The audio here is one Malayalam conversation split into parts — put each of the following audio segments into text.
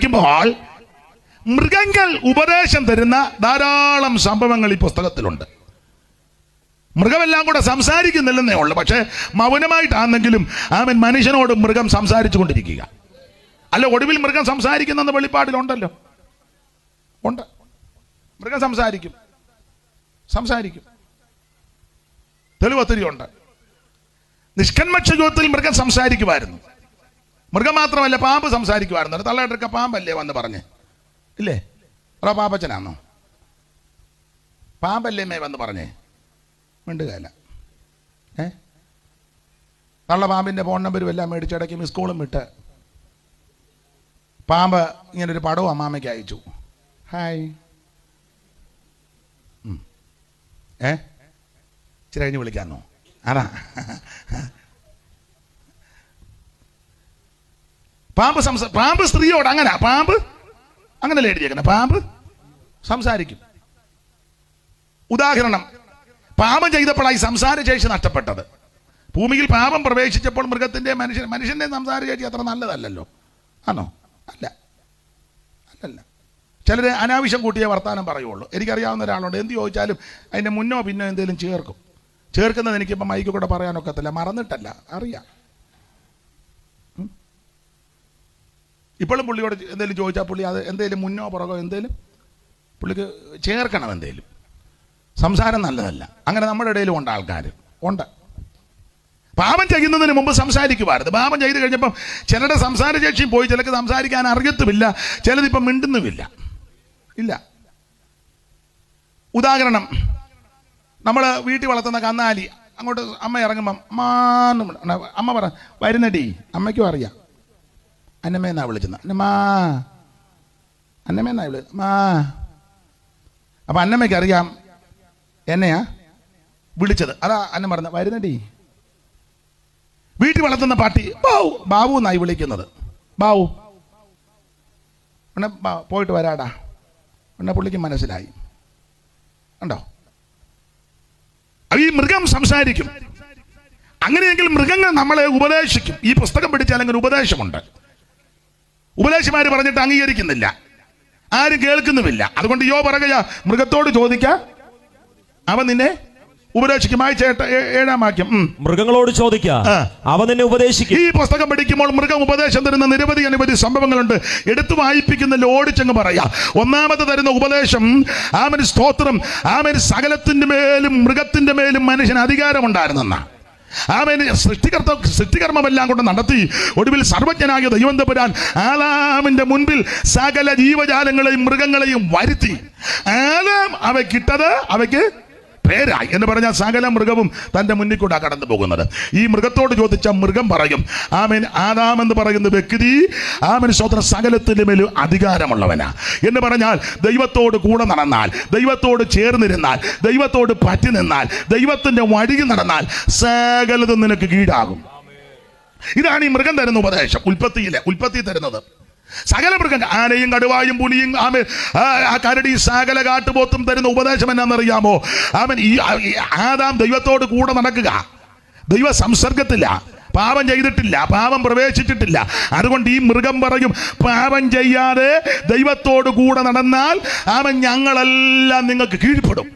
വായിക്കുമ്പോൾ മൃഗങ്ങൾ ഉപദേശം തരുന്ന ധാരാളം സംഭവങ്ങൾ ഈ പുസ്തകത്തിലുണ്ട്. മൃഗമെല്ലാം കൂടെ സംസാരിക്കുന്നില്ലെന്നേ ഉള്ളു, പക്ഷെ മൗനമായിട്ടാണെങ്കിലും അവൻ മനുഷ്യനോട് മൃഗം സംസാരിച്ചു കൊണ്ടിരിക്കുക. അല്ല, ഒടുവിൽ മൃഗം സംസാരിക്കുന്ന വെളിപ്പാടിലുണ്ടല്ലോ, ഉണ്ട്. മൃഗം സംസാരിക്കും. തെളിവ് ഒത്തിരി ഉണ്ട്. നിഷ്കന്മക്ഷ യുഗത്തിൽ മൃഗം സംസാരിക്കുമായിരുന്നു. മൃഗം മാത്രമല്ല, പാമ്പ് സംസാരിക്കുമായിരുന്നു. തള്ളയിട്ടൊക്കെ പാമ്പല്ലേ വന്ന് പറഞ്ഞ് ഇല്ലേ? അതോ പാപ്പച്ചനാണോ? പാമ്പല്ലേ മേ വന്ന് പറഞ്ഞേ? മിണ്ടുകയല്ല. തള്ള പാമ്പിൻ്റെ ഫോൺ നമ്പരും എല്ലാം മേടിച്ചിടയ്ക്ക് മിസ് കോളും വിട്ട് പാമ്പ് ഇങ്ങനൊരു പടവും അമ്മാമ്മയ്ക്ക് അയച്ചു. ഹായ്, ഇച്ചിരി കഴിഞ്ഞ് വിളിക്കാന്നോ? ആരാ? പാമ്പ് സ്ത്രീയോട് അങ്ങനല്ലേ എഴുതിയേക്കുന്നത്? പാമ്പ് സംസാരിക്കും. ഉദാഹരണം, പാപം ചെയ്തപ്പോഴായി സംസാരശേഷി നഷ്ടപ്പെട്ടത്. ഭൂമിയിൽ പാപം പ്രവേശിച്ചപ്പോൾ മൃഗത്തിൻ്റെ മനുഷ്യൻ്റെ സംസാരശേഷി അത്ര നല്ലതല്ലല്ലോ. ആണോ? അല്ലല്ല. ചിലർ അനാവശ്യം കൂട്ടിയ വർത്താനം പറയുള്ളൂ. എനിക്കറിയാവുന്ന ഒരാളുണ്ട്, എന്ത് ചോദിച്ചാലും അതിൻ്റെ മുന്നോ പിന്നോ എന്തെങ്കിലും ചേർക്കുന്നത് എനിക്കിപ്പോൾ മൈക്ക് കൂടെ പറയാനൊക്കത്തില്ല. മറന്നിട്ടല്ല, അറിയാം. ഇപ്പോഴും പുള്ളിയോട് എന്തെങ്കിലും ചോദിച്ചാൽ പുള്ളി അത് എന്തെങ്കിലും മുന്നോ പുറകോ എന്തെങ്കിലും പുള്ളിക്ക് ചേർക്കണം. എന്തെങ്കിലും സംസാരം നല്ലതല്ല. അങ്ങനെ നമ്മുടെ ഇടയിലും ഉണ്ട് ആൾക്കാർ, ഉണ്ട്. പാപം ചെയ്യുന്നതിന് മുമ്പ് സംസാരിക്കുമായിരുന്നു. പാപം ചെയ്ത് കഴിഞ്ഞപ്പം ചിലരുടെ സംസാരശേഷിയും പോയി, ചിലർക്ക് സംസാരിക്കാൻ അറിയത്തുമില്ല, ചിലതിപ്പം മിണ്ടുന്നുമില്ല. ഉദാഹരണം, നമ്മൾ വീട്ടിൽ വളർത്തുന്ന കന്നാലി അങ്ങോട്ട് അമ്മ ഇറങ്ങുമ്പം അമ്മ പറ വരുന്നടി, അമ്മയ്ക്കും അറിയാം അന്നമ്മേന്നാ വിളിച്ചത്. അന്നമ്മേന്നാ വിളിച്ചത് മാ. അപ്പം അന്നമ്മയ്ക്ക് അറിയാം എന്നെയാ വിളിച്ചത്. അതാ അന്ന പറഞ്ഞ വരുന്നടി. വീട്ടിൽ വളർത്തുന്ന പട്ടി ബാബു എന്നായി വിളിക്കുന്നത്. ബാബു ഉടനെ പോയിട്ട് വരാടാ. ഉടനെ പുള്ളിക്ക് മനസ്സിലായി. ഉണ്ടോ? ഈ മൃഗം സംസാരിക്കും. അങ്ങനെയെങ്കിൽ മൃഗങ്ങൾ നമ്മളെ ഉപദേശിക്കും. ഈ പുസ്തകം പഠിച്ചാൽ അങ്ങനെ ഉപദേശമുണ്ട്. ഉപദേശമാര് പറഞ്ഞിട്ട് അംഗീകരിക്കുന്നില്ല, ആരും കേൾക്കുന്നുമില്ല. അതുകൊണ്ട് യോ പറയുക, മൃഗത്തോട് ചോദിക്കാം, അവൻ നിന്നെ ഉപദേശിക്കും. 7-ാം വാക്യം, മൃഗങ്ങളോട് ചോദിക്കാം, അവൻ നിന്നെ ഉപദേശിക്കും. ഈ പുസ്തകം പഠിക്കുമ്പോൾ മൃഗം ഉപദേശം തരുന്ന നിരവധി സംഭവങ്ങളുണ്ട്. എടുത്തു വായിപ്പിക്കുന്നില്ല, ഓടിച്ചങ്ങ് പറയാ. ഒന്നാമത് തരുന്ന ഉപദേശം, ആമന് സ്തോത്രം, ആമന് സകലത്തിന്റെ മേലും മൃഗത്തിന്റെ മേലും മനുഷ്യന് അധികാരമുണ്ടായിരുന്നെന്ന. ആമേന് സൃഷ്ടികർമ്മമെല്ലാം കൊണ്ട് നടത്തി ഒടുവിൽ സർവജ്ഞനായ ദൈവം തമ്പുരാൻ ആദാമിന്റെ മുൻപിൽ സകല ജീവജാലങ്ങളെയും മൃഗങ്ങളെയും വരുത്തി. ആദാം അവയ്ക്ക് പേരായി എന്ന് പറഞ്ഞാൽ സകല മൃഗവും തൻ്റെ മുന്നിൽ കൂടെ കടന്നു പോകുന്നത്. ഈ മൃഗത്തോട് ചോദിച്ച മൃഗം പറയും, ആമേൻ ആദാം എന്ന് പറയുന്ന വ്യക്തി ആമേൻ സ്വതന്ത്ര സകലത്തിൻ്റെ മേലും അധികാരമുള്ളവനാ എന്ന് പറഞ്ഞാൽ, ദൈവത്തോട് കൂടെ നടന്നാൽ, ദൈവത്തോട് ചേർന്നിരുന്നാൽ, ദൈവത്തോട് പറ്റി നിന്നാൽ, ദൈവത്തിൻ്റെ വഴിയിൽ നടന്നാൽ സകലതും നിനക്ക് കീഴാകും. ഇതാണ് ഈ മൃഗം തരുന്ന ഉപദേശം. ഉൽപ്പത്തി തരുന്നത് സകല മൃഗങ്ങൾ, ആനയും കടുവായും പുലിയും കരടി സകല കാട്ടുപോത്തും തരുന്ന ഉപദേശം എന്നാണെന്നറിയാമോ? ഈ ആദാം ദൈവത്തോട് കൂടെ നടക്കുക, ദൈവ സംസർഗത്തില്ല, പാപം ചെയ്തിട്ടില്ല, പാപം പ്രവേശിച്ചിട്ടില്ല. അതുകൊണ്ട് ഈ മൃഗം പറയും, പാപം ചെയ്യാതെ ദൈവത്തോട് കൂടെ നടന്നാൽ ഞങ്ങളെല്ലാം നിങ്ങൾക്ക് കീഴ്പ്പെടും.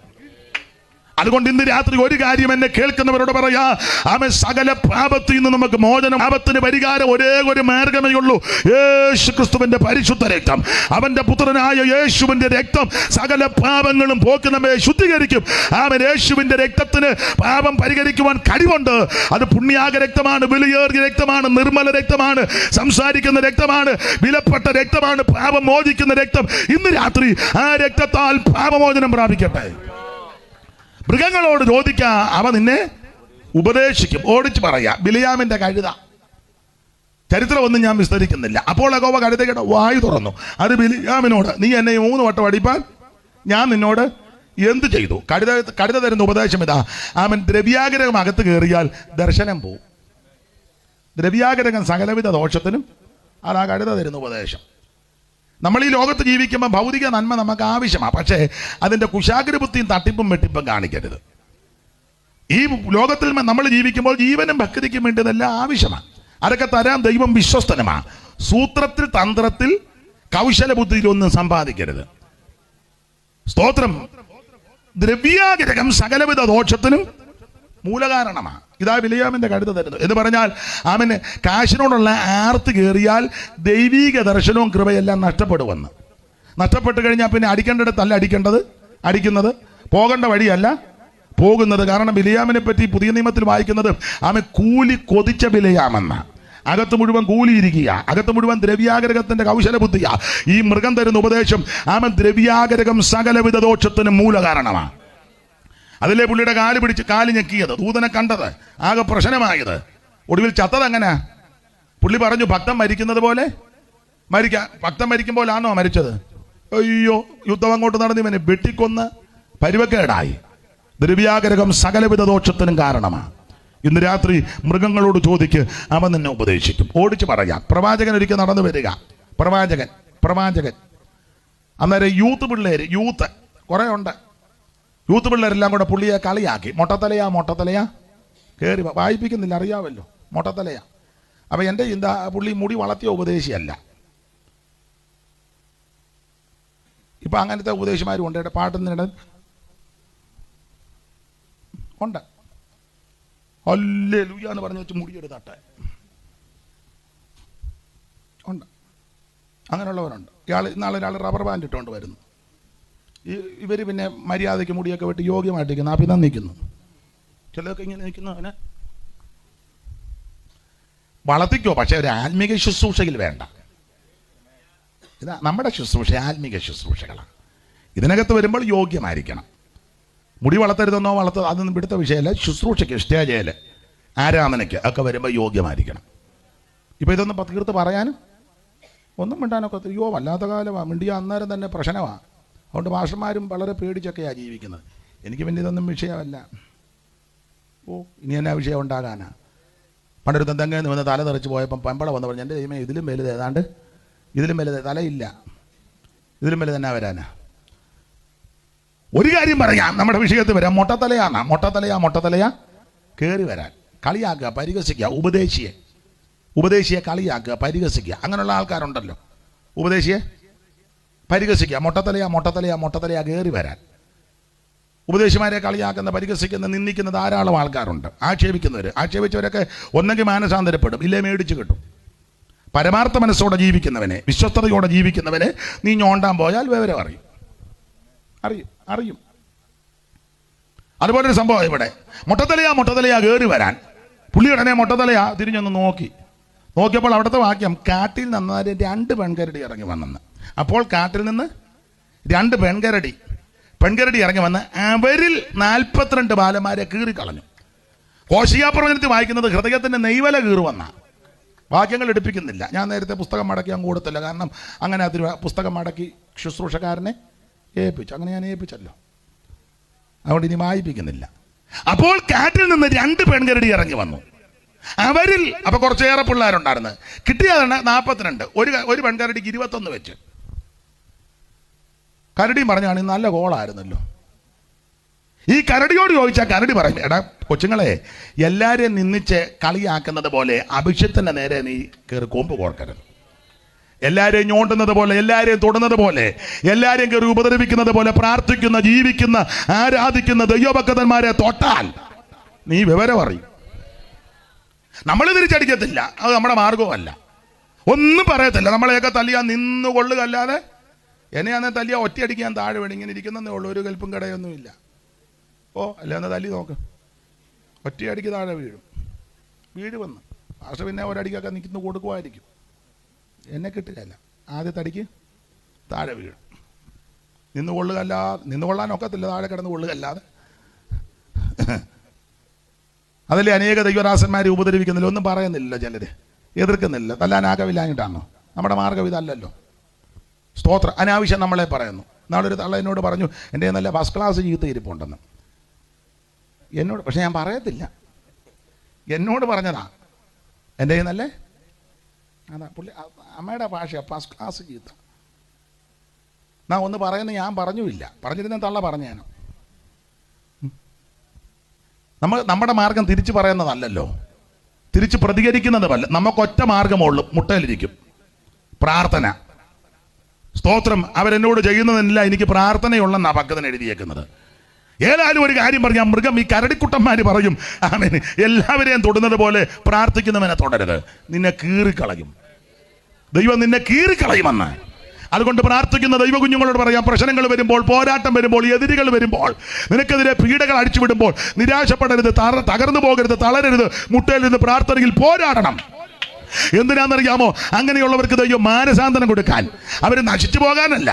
അതുകൊണ്ട് ഇന്ന് രാത്രി ഒരു കാര്യം എന്നെ കേൾക്കുന്നവരോട് പറയാ, അവൻ സകല പാപത്തിൽ നിന്ന് നമുക്ക് മോചനം, പാപത്തിന് പരിഹാരം ഒരേ ഒരു മാർഗമേ ഉള്ളൂ. യേശു ക്രിസ്തുവിന്റെ പരിശുദ്ധ രക്തം, അവന്റെ പുത്രനായ യേശുവിന്റെ രക്തം സകല പാപങ്ങളും പോക്കി നമ്മെ ശുദ്ധീകരിക്കും. അവൻ യേശുവിന്റെ രക്തത്തിന് പാപം പരിഹരിക്കുവാൻ കഴിവുണ്ട്. അത് പുണ്യാക രക്തമാണ്, വിലയേറിയ രക്തമാണ്, നിർമ്മല രക്തമാണ്, സംസാരിക്കുന്ന രക്തമാണ്, വിലപ്പെട്ട രക്തമാണ്, പാപം മോചിക്കുന്ന രക്തം. ഇന്ന് രാത്രി ആ രക്തത്താൽ പാപമോചനം പ്രാപിക്കട്ടെ. മൃഗങ്ങളോട് ചോദിക്കാം, അവ നിന്നെ ഉപദേശിക്കും. ഓടിച്ചു പറയാ. ബിലിയാമിന്റെ കഴുത, ചരിത്രമൊന്നും ഞാൻ വിസ്തരിക്കുന്നില്ല. അപ്പോൾ യഹോവ കഴുതയുടെ വായു തുറന്നു. അത് ബിലിയാമിനോട്, നീ എന്നെ 3 വട്ടം അടിപ്പാൻ ഞാൻ നിന്നോട് എന്ത് ചെയ്തു? കഴുത തരുന്ന ഉപദേശം ഇതാ, അവൻ ദ്രവ്യാഗ്രഹം അകത്ത് കയറിയാൽ ദർശനം പോവും. ദ്രവ്യാഗ്രഹം സകലവിധ ദോഷത്തിനും അതാ കഴുത തരുന്ന ഉപദേശം. നമ്മൾ ഈ ലോകത്ത് ജീവിക്കുമ്പോൾ ഭൗതിക നന്മ നമുക്ക് ആവശ്യമാണ്, പക്ഷേ അതിൻ്റെ കുശാഗ്രബുദ്ധിയും തട്ടിപ്പും വെട്ടിപ്പും കാണിക്കരുത്. ഈ ലോകത്തിൽ നമ്മൾ ജീവിക്കുമ്പോൾ ജീവനും ഭക്തിക്കും വേണ്ടിയതെല്ലാം ആവശ്യമാണ്. അതൊക്കെ തരാൻ ദൈവം വിശ്വസ്തനുമാണ്. സൂത്രത്തിൽ തന്ത്രത്തിൽ കൗശല ബുദ്ധിയിലൊന്നും സമ്പാദിക്കരുത്. സ്തോത്രം. ദ്രവ്യാഗ്രഹം സകലവിധ ദോഷത്തിനും മൂലകാരണമാണ്. ഇതാ ബിലെയാമിന്റെ കരുത്ത് തരുന്നത് എന്ന് പറഞ്ഞാൽ അവന് കാശിനോടുള്ള ആർത്ത് കയറിയാൽ ദൈവീക ദർശനവും കൃപയെല്ലാം നഷ്ടപ്പെടുമെന്ന്. നഷ്ടപ്പെട്ട് കഴിഞ്ഞാൽ പിന്നെ അടിക്കേണ്ടിടത്തല്ല അടിക്കുന്നത്, പോകേണ്ട വഴിയല്ല പോകുന്നത്. കാരണം ബിലെയാമിനെ പറ്റി പുതിയ നിയമത്തിൽ വായിക്കുന്നത് അവൻ കൂലി കൊതിച്ച ബിലെയാമെന്ന. അകത്ത് മുഴുവൻ കൂലിയിരിക്കുക, അകത്ത് മുഴുവൻ ദ്രവ്യാഗ്രഹത്തിന്റെ കൗശല ബുദ്ധിയാ. ഈ മൃഗം തരുന്ന ഉപദേശം അവൻ ദ്രവ്യാഗ്രഹം സകലവിധ ദോഷത്തിനും മൂലകാരണമാണ്. അതിലെ പുള്ളിയുടെ കാല് ഞെക്കിയത്, ദൂതനെ കണ്ടത്, ആകെ പ്രശ്നമായത്, ഒടുവിൽ ചത്തത് എങ്ങനെ? പുള്ളി പറഞ്ഞു ഭക്തൻ മരിക്കുന്നത് പോലെ ഭക്തൻ മരിക്കുമ്പോഴാണോ മരിച്ചത്? അയ്യോ, യുദ്ധം അങ്ങോട്ട് നടന്ന് ഇവനെ വെട്ടിക്കൊന്ന് പരുവക്കേടായി. ദ്രവ്യാഗ്രഹം സകലവിധ ദോഷത്തിനും കാരണമാണ്. ഇന്ന് രാത്രി മൃഗങ്ങളോട് ചോദിക്ക്, അവൻ നിന്നെ ഉപദേശിക്കും. ഓടിച്ച് പറയാം. പ്രവാചകൻ ഒരിക്കൽ നടന്നു വരിക. പ്രവാചകൻ അന്നേരം യൂത്ത് കുറെ ഉണ്ട്. യൂത്ത് പിള്ളേരെല്ലാം കൂടെ പുള്ളിയെ കളിയാക്കി. മൊട്ടത്തലയാ കയറി വായിപ്പിക്കുന്നില്ല, അറിയാമല്ലോ, മൊട്ടത്തലയാ. അപ്പൊ എൻ്റെ ചിന്ത, പുള്ളി മുടി വളർത്തിയ ഉപദേശിയല്ല. ഇപ്പൊ അങ്ങനത്തെ ഉപദേശിമാരും ഉണ്ട്. പാട്ടുന്നിട ഉണ്ട്. ഹല്ലേലൂയ എന്ന് പറഞ്ഞു വെച്ച് മുടിയെടുത്താട്ടെ ഉണ്ട്. അങ്ങനെയുള്ളവരുണ്ട്. നാളെ ഒരാൾ റബ്ബർ ബാൻഡ് ഇട്ടുകൊണ്ട് വരുന്നു. ഇവർ പിന്നെ മര്യാദയ്ക്ക് മുടിയൊക്കെ വെട്ടി യോഗ്യമായിട്ടിരിക്കുന്നു. അഭിനന്ദ നിൽക്കുന്നു. ചിലതൊക്കെ ഇങ്ങനെ നിൽക്കുന്നു. അവനെ വളർത്തിക്കോ, പക്ഷെ ഒരു ആത്മീക ശുശ്രൂഷയിൽ വേണ്ട. ഇതാ നമ്മുടെ ശുശ്രൂഷ ആത്മീക ശുശ്രൂഷകളാണ്. ഇതിനകത്ത് വരുമ്പോൾ യോഗ്യമായിരിക്കണം. മുടി വളർത്തരുതെന്നോ അതൊന്നും പിടുത്ത വിഷയമല്ല. ശുശ്രൂഷയ്ക്ക്, സ്റ്റേജയിൽ, ആരാധനയ്ക്ക് ഒക്കെ വരുമ്പോൾ യോഗ്യമായിരിക്കണം. ഇപ്പം ഇതൊന്നും തീർത്ത് പറയാനും ഒന്നും മിണ്ടാനൊക്കെ അയ്യോ വല്ലാത്ത കാലമാണ്. മിണ്ടിയ അന്നേരം തന്നെ പ്രശ്നമാണ്. അതുകൊണ്ട് മാഷന്മാരും വളരെ പേടിച്ചൊക്കെയാണ് ജീവിക്കുന്നത്. എനിക്ക് പിന്നെ ഇതൊന്നും വിഷയമല്ല. ഇനി എന്നാ വിഷയം ഉണ്ടാകാനാ? പണ്ടൊരു തെങ്ങേന്ന് വന്ന് തല തെറിച്ച് പോയപ്പം പമ്പള വന്ന് പറഞ്ഞു, എൻ്റെ ദൈവമേ ഇതിലും വലുത് ഏതാണ്ട്, ഇതിലും വലുത് തലയില്ല, ഇതിലും വലുത് എന്നാ വരാനാ? ഒരു കാര്യം പറയാം, നമ്മുടെ വിഷയത്തിൽ വരാം. മൊട്ടത്തലയാ കയറി വരാൻ കളിയാക്കുക, പരിഹസിക്കുക. ഉപദേശിയെ കളിയാക്കുക, പരിഹസിക്കുക. അങ്ങനെയുള്ള ആൾക്കാരുണ്ടല്ലോ. ഉപദേശിയെ പരിഹസിക്കുക, മൊട്ടത്തലയാ കയറി വരാൻ. ഉപദേശിമാരെ കളിയാക്കുന്ന, പരിഹസിക്കുന്ന, നിന്ദിക്കുന്ന ധാരാളം ആൾക്കാരുണ്ട്. ആക്ഷേപിച്ചവരൊക്കെ ഒന്നെങ്കിൽ മാനസാന്തരപ്പെടും, ഇല്ലേ മേടിച്ച് കിട്ടും. പരമാർത്ഥ മനസ്സോടെ ജീവിക്കുന്നവനെ, വിശ്വസ്തയോടെ ജീവിക്കുന്നവനെ നീ ഞോണ്ടാൻ പോയാൽ വിവരം അറിയും. അതുപോലൊരു സംഭവം ഇവിടെ. മൊട്ടത്തലയാ കയറി വരാൻ. പുള്ളി ഉടനെ മൊട്ടത്തലയാ തിരിഞ്ഞൊന്ന് നോക്കിയപ്പോൾ അവിടുത്തെ വാക്യം, കാട്ടിൽ നിന്ന് 2 പെൺകരടി ഇറങ്ങി വന്നെന്ന്. അപ്പോൾ കാട്ടിൽ നിന്ന് 2 പെൺകരടി ഇറങ്ങി വന്ന് അവരിൽ 42 ബാലന്മാരെ കീറിക്കളഞ്ഞു. ഹോശിയ പ്രവചനത്തിൽ വായിക്കുന്നത് ഹൃദയത്തിന്റെ നെയ്വല കീറുവന്ന. വാക്യങ്ങൾ എടുപ്പിക്കുന്നില്ല. ഞാൻ നേരത്തെ പുസ്തകം മടക്കി അങ്ങ് കൊടുത്തില്ല. കാരണം അങ്ങനെ പുസ്തകം മടക്കി ശുശ്രൂഷക്കാരനെ ഏൽപ്പിച്ചു. അങ്ങനെ ഞാൻ ഏൽപ്പിച്ചല്ലോ, അതുകൊണ്ട് ഇനി വായിപ്പിക്കുന്നില്ല. അപ്പോൾ കാട്ടിൽ നിന്ന് 2 പെൺകരടി ഇറങ്ങി വന്നു. അവരിൽ അപ്പൊ കുറച്ചേറെ പിള്ളേരുണ്ടായിരുന്നു. കിട്ടിയതാണ് 42. ഒരു പെൺകരടിക്ക് 21 വെച്ച്. കരടിയും പറഞ്ഞാണ് നല്ല കോളായിരുന്നല്ലോ. ഈ കരടിയോട് ചോദിച്ചാൽ കരടി പറയും, എടാ കൊച്ചുങ്ങളെ, എല്ലാരെയും നിന്നിച്ച് കളിയാക്കുന്നത് പോലെ അഭിഷേകത്തിന്റെ നേരെ നീ കയറി കൊമ്പ് കോർക്കരുത്. എല്ലാരെയും ഞോണ്ടുന്നത് പോലെ, എല്ലാരെയും തൊടുന്നത് പോലെ, എല്ലാരെയും കയറി ഉപദ്രവിക്കുന്നത് പോലെ പ്രാർത്ഥിക്കുന്ന, ജീവിക്കുന്ന, ആരാധിക്കുന്ന ദൈവഭക്തന്മാരെ തൊട്ടാൽ നീ വിവരം അറിയും. നമ്മൾ തിരിച്ചടിക്കത്തില്ല, അത് നമ്മുടെ മാർഗവുമല്ല. ഒന്നും പറയത്തില്ല. നമ്മളെയൊക്കെ തല്ലിയാൽ നിന്ന് കൊള്ളുകല്ലാതെ, എന്നെ അന്ന് തല്ലിയാ ഒറ്റയടിക്കാൻ താഴെ വേണം. ഇങ്ങനെ ഇരിക്കുന്നതേ ഉള്ളൂ, ഒരു കൽപ്പും കടയൊന്നുമില്ല. അല്ല ഒന്ന് തല്ലി നോക്ക്, ഒറ്റയടിക്ക് താഴെ വീഴുമെന്ന്. പക്ഷെ പിന്നെ ഒരടിക്കൊക്കെ നിൽക്കുന്നു കൊടുക്കുമായിരിക്കും. എന്നെ കിട്ടില്ല. ആദ്യത്തെ അടിക്ക് താഴെ വീഴും. നിന്ന് കൊള്ളാനൊക്കത്തില്ല, താഴെ കിടന്ന് കൊള്ളുകല്ലാതെ. അതല്ലേ അനേക ദൈവദാസന്മാരെ ഉപദ്രവിക്കുന്നില്ല, ഒന്നും പറയുന്നില്ല, ചിലര് എതിർക്കുന്നില്ല. തല്ലാനാകവില്ലാഞ്ഞിട്ടാണോ? നമ്മുടെ മാർഗം ഇതല്ലല്ലോ. സ്തോത്രം. അനാവശ്യം നമ്മളെ പറയുന്നു. നാളൊരു തള്ള എന്നോട് പറഞ്ഞു, എൻ്റെ നല്ല ഫസ്റ്റ് ക്ലാസ് ചീത്ത ഇരിപ്പുണ്ടെന്ന് എന്നോട്. പക്ഷെ ഞാൻ പറയത്തില്ല, എന്നോട് പറഞ്ഞതാ. എൻ്റെ നല്ല അതാ പുള്ളി അമ്മയുടെ ഭാഷ ഫസ്റ്റ് ക്ലാസ് ചീത്ത. ഒന്ന് പറയുന്നത് ഞാൻ പറഞ്ഞുമില്ല. പറഞ്ഞിരുന്ന തള്ള പറഞ്ഞേനോ. നമ്മുടെ മാർഗം തിരിച്ചു പറയുന്നതല്ലല്ലോ, തിരിച്ച് പ്രതികരിക്കുന്നതുമല്ല. നമുക്കൊറ്റ മാർഗമുള്ളൂ, മുട്ടയിലിരിക്കും. പ്രാർത്ഥന. സ്തോത്രം. അവരെന്നോട് ചെയ്യുന്നതെല്ലാം എനിക്ക് പ്രാർത്ഥനയുള്ളെന്നാണ് പക്കത്തിന് എഴുതിയേക്കുന്നത്. ഏതായാലും ഒരു കാര്യം പറഞ്ഞാൽ, മൃഗം ഈ കരടിക്കുട്ടന്മാർ പറയും, ആമേൻ, എല്ലാവരെയും തൊടുന്നത് പോലെ പ്രാർത്ഥിക്കുന്നവനെ തൊടരുത്, നിന്നെ കീറിക്കളയും, ദൈവം നിന്നെ കീറിക്കളയുമെന്ന്. അതുകൊണ്ട് പ്രാർത്ഥിക്കുന്ന ദൈവ കുഞ്ഞുങ്ങളോട് പറയാം, പ്രശ്നങ്ങൾ വരുമ്പോൾ, പോരാട്ടം വരുമ്പോൾ, എതിരുകൾ വരുമ്പോൾ, നിനക്കെതിരെ പീഡകൾ അടിച്ചുവിടുമ്പോൾ നിരാശപ്പെടരുത്, തകർന്നു പോകരുത്, തളരരുത്, മുട്ടയിലിരുന്ന് പ്രാർത്ഥനയിൽ പോരാടണം. എന്തിനാണെന്നറിയാമോ? അങ്ങനെയുള്ളവർക്ക് ദൈവം മാനസാന്തരം കൊടുക്കാൻ, അവർ നശിച്ചു പോകാനല്ല,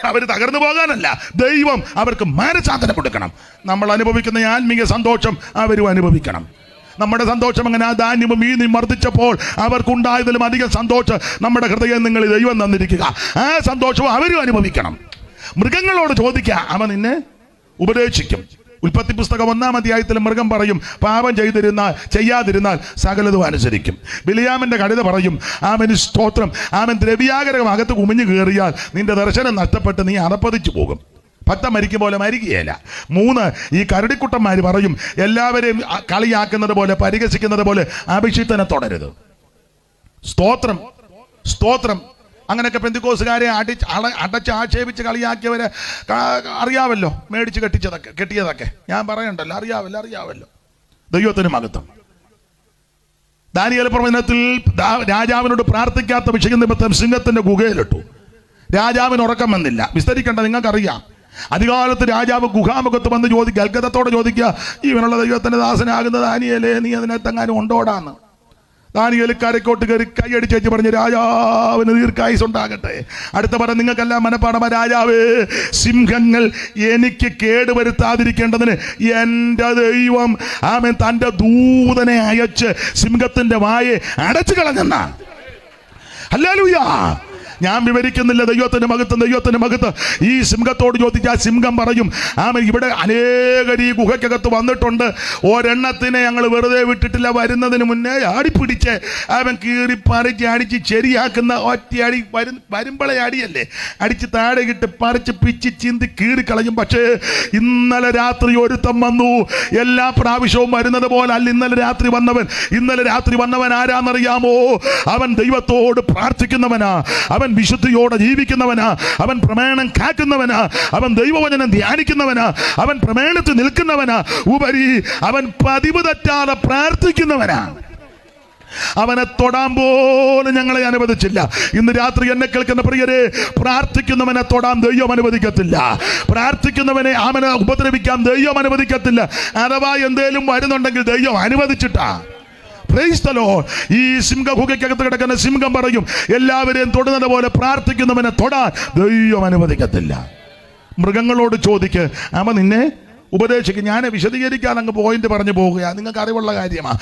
അവർ തകർന്നു പോകാനല്ല, ദൈവം അവർക്ക് മാനസാന്തരം കൊടുക്കണം. നമ്മൾ അനുഭവിക്കുന്ന ആത്മീയ സന്തോഷം അവരും അനുഭവിക്കണം. നമ്മുടെ സന്തോഷം അങ്ങനെ ധാന്യവും മീനും മർദ്ദിച്ചപ്പോൾ അവർക്കുണ്ടായതിലും അധികം സന്തോഷം നമ്മുടെ ഹൃദയം നിങ്ങൾ ദൈവം തന്നിരിക്കുക. ആ സന്തോഷവും അവരും അനുഭവിക്കണം. മൃഗങ്ങളോട് ചോദിക്കുക, അവ നിന്നെ ഉപദേശിക്കും. ഉൽപ്പത്തി പുസ്തകം 1-ാം അധ്യായത്തിൽ മൃഗം പറയും, പാപം ചെയ്യാതിരുന്നാൽ സകലതും അനുസരിക്കും. ബിലിയാമിന്റെ കഴുത പറയും, ആമൻ സ്തോത്രം, ആമൻ ദ്രവ്യാഗ്രഹം അകത്ത് കുമിഞ്ഞു കയറിയാൽ നിന്റെ ദർശനം നഷ്ടപ്പെട്ട് നീ അധപ്പതിച്ചു പോകും, ഭക്തൻ മരിക്കും പോലെ മരിക്കുകയില്ല. 3, ഈ കരടിക്കുട്ടന്മാർ പറയും, എല്ലാവരെയും കളിയാക്കുന്നത് പോലെ, പരിഹസിക്കുന്നത് പോലെ അഭിഷിക്തനെ തുടരുത്. സ്തോത്രം, സ്തോത്രം. അങ്ങനെയൊക്കെ പെന്തിക്കോസുകാരെ അടച്ച് ആക്ഷേപിച്ച് കളിയാക്കിയവരെ അറിയാവല്ലോ, മേടിച്ച് കെട്ടിയതൊക്കെ ഞാൻ പറയണ്ടല്ലോ, അറിയാവല്ലോ. ദൈവത്തിന് മഹത്വം. ദാനിയേൽ പ്രവചനത്തിൽ രാജാവിനോട് പ്രാർത്ഥിക്കാത്ത വിഷയം നിമിത്തം സിംഹത്തിന്റെ ഗുഹയിലിട്ടു. രാജാവിന് ഉറക്കം വന്നില്ല. വിസ്തരിക്കേണ്ട, നിങ്ങൾക്കറിയാം. അധികാലത്ത് രാജാവ് ഗുഹാമുഖത്ത് വന്ന് ചോദിക്കുക, അത്ഭുതത്തോടെ ചോദിക്കുക, ഇവനുള്ള ദൈവത്തിന്റെ ദാസനാകുന്ന ദാനിയേലേ, നീ അതിനകത്തെങ്ങാനും ഉണ്ടോടാന്ന്. ദാനിയേൽ കരക്കോട്ട് കയറി കൈയടിച്ചേച്ച് പറഞ്ഞു, രാജാവിന് ദീർഘായുസ് ഉണ്ടാകട്ടെ. അടുത്ത പറ, നിങ്ങൾക്കെല്ലാം മനപ്പാടമ, രാജാവേ, സിംഹങ്ങൾ എനിക്ക് കേടുവരുത്താതിരിക്കേണ്ടതിന് എൻ്റെ ദൈവം ആമേൻ തൻ്റെ ദൂതനെ അയച്ച് സിംഹത്തിന്റെ വായെ അടച്ചു കളഞ്ഞെന്ന. ഹല്ലേലൂയ. ഞാൻ വിവരിക്കുന്നില്ല. ദൈവത്തിന് മഹത്വം. ഈ സിംഹത്തോട് ചോദിച്ചാൽ സിംഹം പറയും, ആമൻ, ഇവിടെ അനേകർ ഈ ഗുഹയ്ക്കകത്ത് വന്നിട്ടുണ്ട്, ഒരെണ്ണത്തിനെ ഞങ്ങൾ വെറുതെ വിട്ടിട്ടില്ല, വരുന്നതിന് മുന്നേ ആടിപ്പിടിച്ച് അവൻ കീറി പറിച്ച് അടിച്ച് ശരിയാക്കുന്ന ഒറ്റയടി, വരുമ്പളെ അടിയല്ലേ, അടിച്ച് താഴെ ഇട്ട് പറിച്ച് പിച്ച് ചിന്തി കീറിക്കളയും. പക്ഷേ ഇന്നലെ രാത്രി ഒരുത്തം വന്നു. എല്ലാ പ്രാവശ്യവും വരുന്നത് പോലെ അല്ല ഇന്നലെ രാത്രി വന്നവൻ ആരാന്നറിയാമോ? അവൻ ദൈവത്തോട് പ്രാർത്ഥിക്കുന്നവനാ, അവൻ വിശുദ്ധിയോടെ ജീവിക്കുന്നവനാ, അവൻ പ്രമാണം കാക്കുന്നവനാ, അവൻ ദൈവവചനം ധ്യാനിക്കുന്നവനാ, അവൻ പ്രമാണത്തിൽ നിൽക്കുന്നവനാ, ഉപരി അവൻ പതിവ് തെറ്റാതെ പ്രാർത്ഥിക്കുന്നവനാ. അവനെ തൊടാൻ പോലും ഞങ്ങളെ അനുവദിച്ചില്ല. ഇന്ന് രാത്രി എന്നെ കേൾക്കുന്ന പ്രിയരെ, പ്രാർത്ഥിക്കുന്നവനെ തൊടാൻ ദൈവം അനുവദിക്കത്തില്ല. പ്രാർത്ഥിക്കുന്നവനെ അവനെ ഉപദ്രവിക്കാൻ ദൈവം അനുവദിക്കത്തില്ല. അഥവാ എന്തേലും വരുന്നുണ്ടെങ്കിൽ ദൈവം അനുവദിച്ചിട്ടാ. Praise the Lord. ഈ സിംഹഗുഹയ്ക്കകത്ത് കിടക്കുന്ന സിംഹം പറയും, എല്ലാവരെയും തൊടുന്നത് പോലെ പ്രാർത്ഥിക്കുന്നവനെ തൊടാൻ ദൈവം അനുവദിക്കത്തില്ല. മൃഗങ്ങളോട് ചോദിക്ക്, അവ നിന്നെ ഉപദേശിക്കും. ഞാൻ വിശദീകരിക്കാൻ അങ്ങ് പോയിന്റ് പറഞ്ഞു പോകുക, നിങ്ങൾക്ക് അറിവുള്ള കാര്യമാണ്.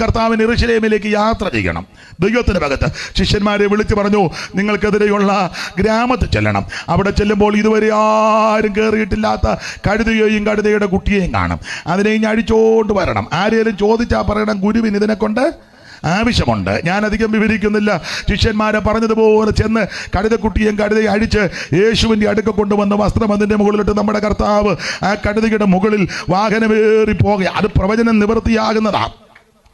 കർത്താവിന് യെരൂശലേമിലേക്ക് യാത്ര ചെയ്യണം. ദൈവത്തിന് ഭഗത്ത് ശിഷ്യന്മാരെ വിളിച്ചു പറഞ്ഞു, നിങ്ങൾക്കെതിരെയുള്ള ഗ്രാമത്തിൽ ചെല്ലണം. അവിടെ ചെല്ലുമ്പോൾ ഇതുവരെ ആരും കയറിയിട്ടില്ലാത്ത കഴുതയെയും കഴുതയുടെ കുട്ടിയെയും കാണും. അതിനെ അഴിച്ചോണ്ട് വരണം. ആരെയും ചോദിച്ചാൽ പറയണം, ഗുരുവിന് ഇതിനെ കൊണ്ട് ആവശ്യമുണ്ട്. ഞാൻ അധികം വിവരിക്കുന്നില്ല. ശിഷ്യന്മാരെ പറഞ്ഞതുപോലെ ചെന്ന് കഴുതക്കുട്ടിയും കഴുതയെ അഴിച്ച് യേശുവിൻ്റെ അടുക്ക കൊണ്ടുവന്ന വസ്ത്രം അതിൻ്റെ മുകളിലിട്ട് നമ്മുടെ കർത്താവ് ആ കഴുതയുടെ മുകളിൽ വാഹനമേറി പോകുക. അത് പ്രവചനം നിവൃത്തിയാകുന്നതാണ്.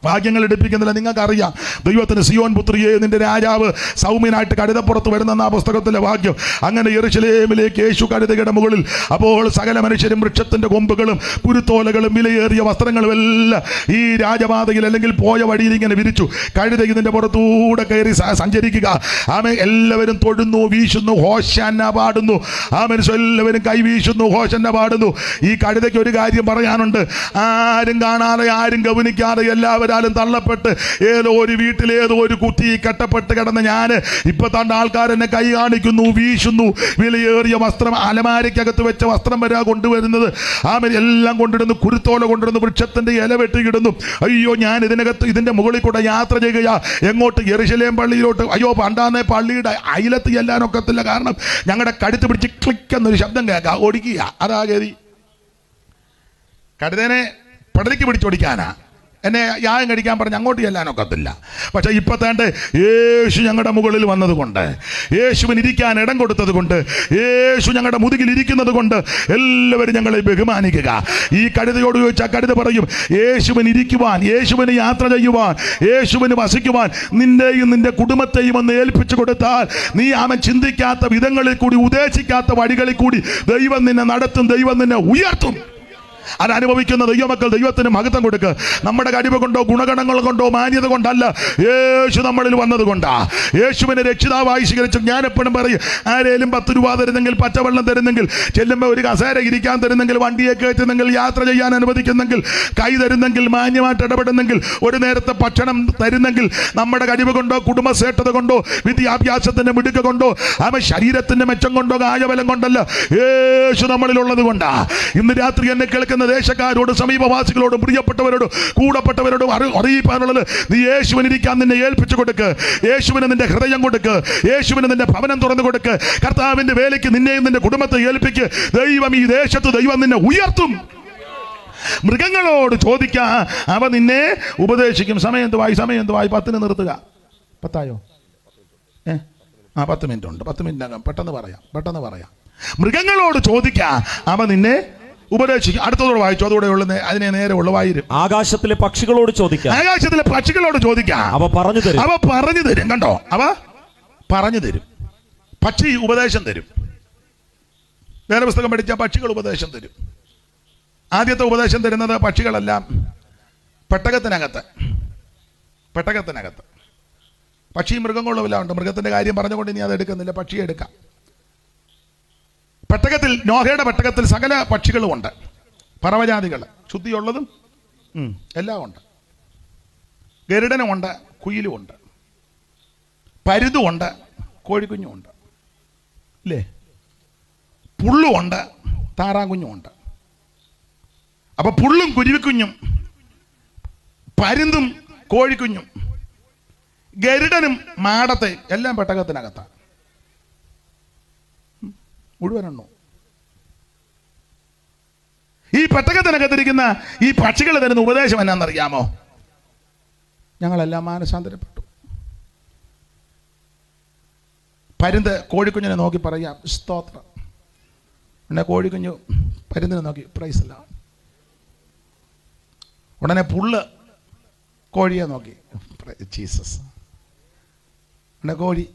ഭാഗ്യങ്ങൾ എടുപ്പിക്കുന്നില്ല. നിങ്ങൾക്കറിയാം, ദൈവത്തിന് സിയോൻ പുത്രിയെ, നിന്റെ രാജാവ് സൗമ്യനായിട്ട് കഴുതപ്പുറത്ത് വരുന്ന ആ പുസ്തകത്തിലെ വാക്യം. അങ്ങനെ യെരൂശലേമിലേക്ക് യേശു കഴുതയുടെ മുകളിൽ. അപ്പോൾ സകല മനുഷ്യരും വൃക്ഷത്തിന്റെ കൊമ്പുകളും കുരുത്തോലകളും വിലയേറിയ വസ്ത്രങ്ങളും എല്ലാം ഈ രാജപാതയിൽ അല്ലെങ്കിൽ പോയ വഴിയിൽ ഇങ്ങനെ വിരിച്ചു. കഴുത ഇതിന്റെ പുറത്തൂടെ കയറി സഞ്ചരിക്കുക. ആമേൻ. എല്ലാവരും തൊഴുന്നു, വീശുന്നു, ഹോശന്ന പാടുന്നു. ആമേൻ. എല്ലാവരും കൈവീശുന്നു, ഹോശന്ന പാടുന്നു. ഈ കഴുതയ്ക്ക് ഒരു കാര്യം പറയാനുണ്ട്. ആരും കാണാതെ, ആരും ഗവനിക്കാതെ, എല്ലാവരും തള്ളപ്പെട്ട് ഏതോ ഒരു വീട്ടിൽ ഏതോ ഒരു കുത്തി കെട്ടപ്പെട്ട് കിടന്ന ഞാൻ ഇപ്പൊ തന്റെ ആൾക്കാരെന്നെ കൈ കാണിക്കുന്നു, വീശുന്നു. വിലയേറിയ വസ്ത്രം, അലമാരയ്ക്കകത്ത് വെച്ച വസ്ത്രം വരെ കൊണ്ടുവരുന്നത്. ആമേൻ. എല്ലാം കൊണ്ടിടുന്നു, കുരുത്തോല കൊണ്ടിടുന്നു, വൃക്ഷത്തിന്റെ ഇല വെട്ടിയിടുന്നു. അയ്യോ, ഞാൻ ഇതിന്റെ മുകളിൽ കൂടെ യാത്ര ചെയ്യുക. എങ്ങോട്ട്? യെരൂശലേം പള്ളിയിലോട്ട്. അയ്യോ, പണ്ടാന്നെ പള്ളിയുടെ അയലത്ത് ചെല്ലാനൊക്കത്തില്ല. കാരണം ഞങ്ങളുടെ കഴുത്ത് പിടിച്ച് ക്ലിക്ക് എന്നൊരു ശബ്ദം കേൾക്കാം. ഓടിക്കുക. അതാ ഗതി. കഴുതനെ പടലിക്ക് പിടിച്ചോടിക്കാനാ. എന്നെ യാഗം കഴിക്കാൻ പറഞ്ഞ് അങ്ങോട്ട് ചെല്ലാനൊക്കത്തില്ല. പക്ഷെ ഇപ്പത്തേണ്ട യേശു ഞങ്ങളുടെ മുകളിൽ വന്നതുകൊണ്ട്, യേശുവിന് ഇരിക്കാൻ ഇടം കൊടുത്തത് കൊണ്ട്, യേശു ഞങ്ങളുടെ മുതുകിൽ ഇരിക്കുന്നത് കൊണ്ട് എല്ലാവരും ഞങ്ങളെ ബഹുമാനിക്കുക. ഈ കഴുതയോട് ചോദിച്ചാൽ കഴുത പറയും, യേശുവിന് ഇരിക്കുവാൻ, യേശുവിന് യാത്ര ചെയ്യുവാൻ, യേശുവിന് വസിക്കുവാൻ നിന്റെയും നിന്റെ കുടുംബത്തെയും ഒന്ന് ഏൽപ്പിച്ചു കൊടുത്താൽ നീ അവൻ ചിന്തിക്കാത്ത വിധങ്ങളിൽ കൂടി, ഉദ്ദേശിക്കാത്ത വഴികളിൽ കൂടി ദൈവം നിന്നെ നടത്തും, ദൈവം നിന്നെ ഉയർത്തും. അതനുഭവിക്കുന്ന ദൈവമക്കൾ ദൈവത്തിന് മഹത്വം കൊടുക്കുക. നമ്മുടെ കഴിവ് കൊണ്ടോ ഗുണഗണങ്ങൾ കൊണ്ടോ മാന്യത കൊണ്ടല്ല, യേശു നമ്മളിൽ വന്നത് കൊണ്ടാ. യേശുവിനെ രക്ഷിതാവായി സ്വീകരിച്ചു. ഞാൻ എപ്പോഴും പറയും, ആരേലും 10 രൂപ തരുന്നെങ്കിൽ, പച്ചവെള്ളം തരുന്നെങ്കിൽ, ചെല്ലുമ്പോൾ ഒരു കസേര ഇരിക്കാൻ തരുന്നെങ്കിൽ, വണ്ടിയെ കയറ്റുന്നെങ്കിൽ, യാത്ര ചെയ്യാൻ അനുവദിക്കുന്നെങ്കിൽ, കൈ തരുന്നെങ്കിൽ, മാന്യമായിട്ട് ഇടപെടുന്നെങ്കിൽ, ഒരു നേരത്തെ ഭക്ഷണം തരുന്നെങ്കിൽ, നമ്മുടെ കഴിവ് കൊണ്ടോ കുടുംബശ്രേഷ്ഠത കൊണ്ടോ വിദ്യാഭ്യാസത്തിന്റെ മിടുക്ക് കൊണ്ടോ അവൻ ശരീരത്തിന്റെ മെച്ചം കൊണ്ടോ കായബലം കൊണ്ടല്ല, യേശു നമ്മളിലുള്ളത് കൊണ്ടാ. ഇന്ന് രാത്രി എന്നെ കേൾക്കുന്ന ദേശക്കാരോട്, സമീപവാസികളോടും, പ്രിയപ്പെട്ടവരോടും, കൂടപ്പെട്ടവരോടും അറിയിപ്പാനുള്ളത്, നീ യേശുവിനിരിക്കാൻ നിന്നെ ഏൽപ്പിച്ചു കൊടുക്ക്. യേശുവിന് നിന്റെ ഹൃദയം കൊടുക്ക്. യേശുവിന് നിന്റെ ഭവനം തുറന്നു കൊടുക്ക്. കർത്താവിന്റെ വേലയ്ക്ക് നിന്നെയും നിന്റെ കുടുംബത്തെ ഏൽപ്പിക്ക്. ദൈവം ഈ ദേശത്ത് ദൈവം നിന്നെ ഉയർത്തും. മൃഗങ്ങളോട് ചോദിക്കാ, അവ നിന്നെ ഉപദേശിക്കും. സമയം എന്തുവായി? 10 നിർത്തുക. 10 10 മിനിറ്റ് ഉണ്ട്. 10 മിനിറ്റ് പെട്ടെന്ന് പറയാം. മൃഗങ്ങളോട് ചോദിക്കാ, അവ നിന്നെ ഉപദേശിക്കും. അടുത്തതോടെ വായിച്ചു, അതോടെ ഉള്ളത് അതിനെ നേരെ ഉള്ളവായിരും. ആകാശത്തിലെ പക്ഷികളോട് ചോദിക്കാം, ആകാശത്തിലെ പക്ഷികളോട് ചോദിക്കാം, അവ പറഞ്ഞു തരും. കണ്ടോ, അവ പറഞ്ഞു തരും. പക്ഷി ഉപദേശം തരും. വേദപുസ്തകം പഠിച്ച പക്ഷികൾ ഉപദേശം തരും. ആദ്യത്തെ ഉപദേശം തരുന്നത് പക്ഷികളെല്ലാം പെട്ടകത്തിനകത്ത്. പക്ഷിയും മൃഗങ്ങളും എല്ലാം ഉണ്ട്. മൃഗത്തിന്റെ കാര്യം പറഞ്ഞുകൊണ്ട് ഇനി അത് എടുക്കുന്നില്ല, പക്ഷിയെ എടുക്കാം. പെട്ടകത്തിൽ, നോഹയുടെ പെട്ടകത്തിൽ സകല പക്ഷികളും ഉണ്ട്. പറവജാതികൾ, ശുദ്ധിയുള്ളതും എല്ലാം ഉണ്ട്. ഗരുഡനുമുണ്ട്, കുയിലുമുണ്ട്, പരുതുമുണ്ട്, കോഴിക്കുഞ്ഞുമുണ്ട്, ഇല്ലേ? പുള്ളുമുണ്ട്, താറാകുഞ്ഞുമുണ്ട്. അപ്പൊ പുള്ളും കുരുവിക്കുഞ്ഞും, പരുന്തും കോഴിക്കുഞ്ഞും, ഗരുഡനും മാടത്തെ എല്ലാം പെട്ടകത്തിനകത്താണ്. മുഴുവനെണ്ണോ. ഈ പെട്ടകത്തിനകത്തിരിക്കുന്ന ഈ പക്ഷികൾ തരുന്ന ഉപദേശം എന്നാണെന്നറിയാമോ? ഞങ്ങളെല്ലാം മാനസാന്തരപ്പെട്ടു. പരുന്ത് കോഴിക്കുഞ്ഞിനെ നോക്കി പറയാം, സ്തോത്രം. പിന്നെ കോഴിക്കുഞ്ഞു പരുന്തിനെ നോക്കി പ്രൈസ് അല്ല. ഉടനെ പുള്ള് കോഴിയെ നോക്കി ജീസസ്. ഉടനെ കോഴി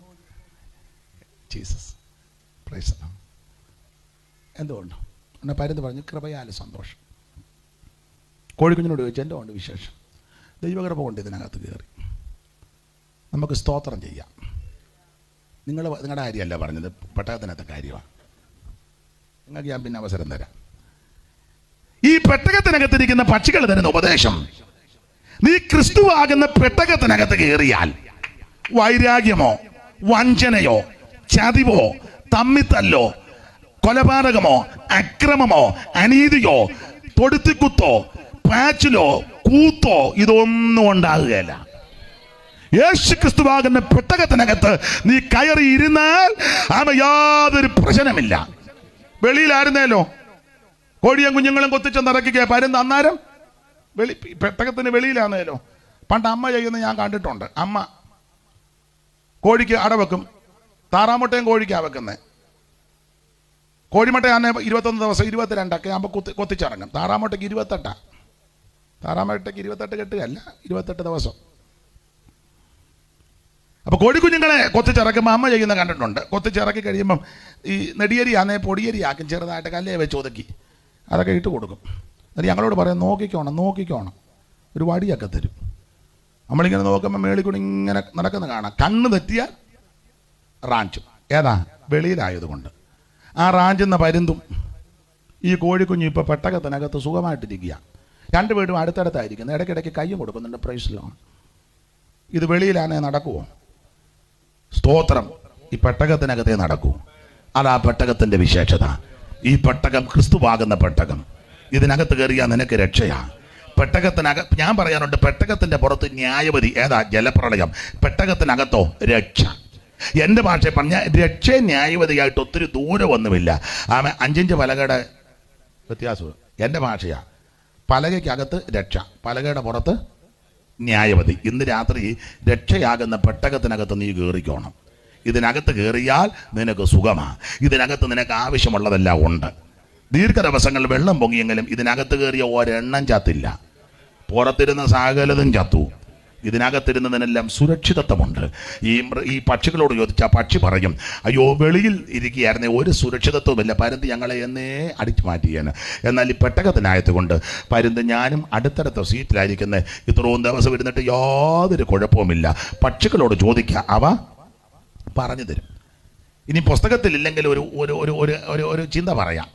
ജീസസ് പ്രൈസ് അല്ല. എന്തുകൊണ്ട്? എന്നെ പരുന്ത് പറഞ്ഞു, കൃപയാല് സന്തോഷം. കോഴിക്കുഞ്ഞിനോട് ചോദിച്ചു, എൻ്റെ കൊണ്ട് വിശേഷം? ദൈവകൃപ കൊണ്ട് ഇതിനകത്ത് കയറി. നമുക്ക് സ്തോത്രം ചെയ്യാം. നിങ്ങളുടെ കാര്യമല്ല പറഞ്ഞത്, പെട്ടകത്തിനകത്തെ കാര്യമാണ്. നിങ്ങൾക്ക് ഞാൻ പിന്നെ അവസരം തരാം. ഈ പെട്ടകത്തിനകത്തിരിക്കുന്ന പക്ഷികൾ തരുന്ന ഉപദേശം, നീ ക്രിസ്തുവാകുന്ന പെട്ടകത്തിനകത്ത് കയറിയാൽ വൈരാഗ്യമോ വഞ്ചനയോ ചതിവോ തമ്മിത്തല്ലോ കൊലപാതകമോ അക്രമമോ അനീതിയോ തൊടുത്തിക്കുത്തോ പാച്ചിലോ കൂത്തോ ഇതൊന്നും ഉണ്ടാകുകയില്ല. യേശു ക്രിസ്തുവാകുന്ന പെട്ടകത്തിനകത്ത് നീ കയറി ഇരുന്നാൽ യാതൊരു പ്രശ്നമില്ല. വെളിയിലായിരുന്നേലോ കോഴിയും കുഞ്ഞുങ്ങളും കൊത്തിച്ചെന്ന് ഇറക്കിക്കുക, പരുന്ത് അന്നേരം പെട്ടകത്തിന് വെളിയിലാന്നേലോ. പണ്ട് അമ്മ ചെയ്യുന്നത് ഞാൻ കണ്ടിട്ടുണ്ട്. അമ്മ കോഴിക്ക് അടവെക്കും, താറാമുട്ടയും കോഴിക്കാണ് വെക്കുന്നത്. കോഴിമുട്ടയാണ് 21 ദിവസം 22 ആകുമ്പോൾ കൊത്തിച്ചിറങ്ങും. താറാമുട്ടയ്ക്ക് 28. താറാമുട്ടയ്ക്ക് 28 കെട്ടുകയല്ല, 28 ദിവസം. അപ്പോൾ കോഴിക്കുഞ്ഞുങ്ങളെ കൊത്തിച്ചിറക്കുമ്പോൾ അമ്മ ചെയ്യുന്ന കണ്ടിട്ടുണ്ട്. കൊത്തിച്ചിറക്കി കഴിയുമ്പം ഈ നെടിയരി ആണേ പൊടിയരി ആക്കും, ചെറുതായിട്ട് കല്ലേ വെച്ച് ഒതുക്കി അതൊക്കെ ഇട്ട് കൊടുക്കും. എന്നിട്ട് ഞങ്ങളോട് പറയാം, നോക്കിക്കോണം. ഒരു വടിയൊക്കെ തരും. നമ്മളിങ്ങനെ നോക്കുമ്പോൾ മേളിക്കൂടി ഇങ്ങനെ നടക്കുന്ന കാണാം. കണ്ണ് തെറ്റിയാൽ റാഞ്ചും. ഏതാ? വെളിയിലായതുകൊണ്ട്. ആ റാഞ്ചുന്ന പരുന്തും ഈ കോഴിക്കുഞ്ഞും ഇപ്പോൾ പെട്ടകത്തിനകത്ത് സുഖമായിട്ടിരിക്കുക. 2 വീടും അടുത്തടുത്തായിരിക്കുന്നു. ഇടയ്ക്കിടയ്ക്ക് കയ്യും കൊടുക്കുന്നുണ്ട്. പ്രൈസിലോ. ഇത് വെളിയിലാണേ നടക്കുമോ? സ്തോത്രം. ഈ പെട്ടകത്തിനകത്തേ നടക്കൂ. അതാ പെട്ടകത്തിന്റെ വിശേഷത. ഈ പെട്ടകം ക്രിസ്തുവാകുന്ന പെട്ടകം. ഇതിനകത്ത് കയറിയാൽ നിനക്ക് രക്ഷയാ. പെട്ടകത്തിനകത്ത് ഞാൻ പറയാറുണ്ട്, പെട്ടകത്തിന്റെ പുറത്ത് ന്യായവതി. ഏതാ? ജലപ്രളയം. പെട്ടകത്തിനകത്തോ രക്ഷ. എൻ്റെ ഭാഷ പറഞ്ഞാൽ രക്ഷ ന്യായവതിയായിട്ട് ഒത്തിരി ദൂരമൊന്നുമില്ല. 5 പലകയുടെ വ്യത്യാസം എൻ്റെ ഭാഷയാണ്. പലകയ്ക്കകത്ത് രക്ഷ, പലകയുടെ പുറത്ത് ന്യായവതി, ഇന്ന് രാത്രി രക്ഷയാകുന്ന പെട്ടകത്തിനകത്ത് നീ കയറിക്കോണം. ഇതിനകത്ത് കയറിയാൽ നിനക്ക് സുഖമാണ്. ഇതിനകത്ത് നിനക്ക് ആവശ്യമുള്ളതെല്ലാം ഉണ്ട്. ദീർഘദിവസങ്ങളിൽ വെള്ളം പൊങ്ങിയെങ്കിലും ഇതിനകത്ത് കയറിയ ഒരെണ്ണം ചത്തില്ല. പുറത്തിരുന്ന സകലതും ചത്തു. ഇതിനകത്തിരുന്നതിനെല്ലാം സുരക്ഷിതത്വമുണ്ട്. ഈ പക്ഷികളോട് ചോദിച്ചാൽ പക്ഷി പറയും, അയ്യോ വെളിയിൽ ഇരിക്കുകയായിരുന്നേ ഒരു സുരക്ഷിതത്വമില്ല, പരുന്ത് ഞങ്ങളെ എന്നേ അടിച്ചു മാറ്റിയാണ്. എന്നാൽ ഈ പെട്ടകത്തിനായതുകൊണ്ട് പരുന്ത് ഞാനും അടുത്തടുത്ത സീറ്റിലായിരിക്കുന്നത്, ഇത്രയും ദിവസം ഇരുന്നിട്ട് യാതൊരു കുഴപ്പവുമില്ല. പക്ഷികളോട് ചോദിക്കുക, അവ പറഞ്ഞു തരും. ഇനി പുസ്തകത്തിലില്ലെങ്കിൽ ഒരു ഒരു ഒരു ഒരു ഒരു ചിന്ത പറയാം.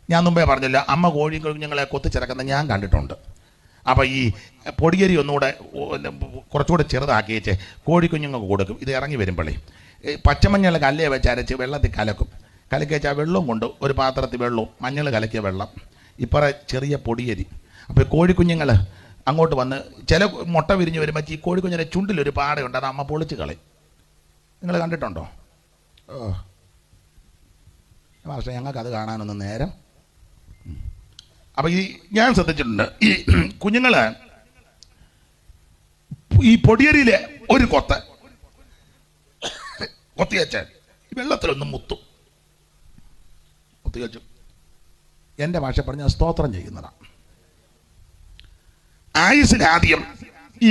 ഞാൻ മുമ്പേ പറഞ്ഞില്ല, അമ്മ കോഴിക്കുഞ്ഞുങ്ങളെ കൊത്തിച്ചിറക്കുന്ന ഞാൻ കണ്ടിട്ടുണ്ട്. അപ്പോൾ ഈ പൊടിയരി ഒന്നുകൂടെ കുറച്ചുകൂടെ ചെറുതാക്കി വെച്ച് കോഴിക്കുഞ്ഞുങ്ങൾക്ക് കൊടുക്കും. ഇത് ഇറങ്ങി വരുമ്പോഴേ പച്ചമഞ്ഞൾ കല്ലേ വെച്ച് അരച്ച് വെള്ളത്തിൽ കലക്കും. കലക്കി വെച്ചാൽ വെള്ളവും കൊണ്ട് ഒരു പാത്രത്തിൽ വെള്ളവും മഞ്ഞൾ കലക്കിയ വെള്ളം ഇപ്പറ ചെറിയ പൊടിയരി. അപ്പോൾ കോഴിക്കുഞ്ഞുങ്ങൾ അങ്ങോട്ട് വന്ന് ചില മുട്ട വിരിഞ്ഞ് വരുമ്പോൾ ഈ കോഴിക്കുഞ്ഞിൻ്റെ ചുണ്ടിലൊരു പാടയുണ്ട്, അത് അമ്മ പൊളിച്ച് കളയും. നിങ്ങൾ കണ്ടിട്ടുണ്ടോ? പക്ഷേ ഞങ്ങൾക്ക് അത് കാണാനൊന്നും നേരം. അപ്പം ഈ ഞാൻ ശ്രദ്ധിച്ചിട്ടുണ്ട്, ഈ കുഞ്ഞുങ്ങൾ ഈ പൊടിയരിയിലെ ഒരു കൊത്തി വെച്ചാൽ വെള്ളത്തിലൊന്നും മുത്തും. കുത്തി വെച്ചു എൻ്റെ ഭാഷ പറഞ്ഞ സ്തോത്രം ചെയ്യുന്നതാണ്. ആയുസിനാദ്യം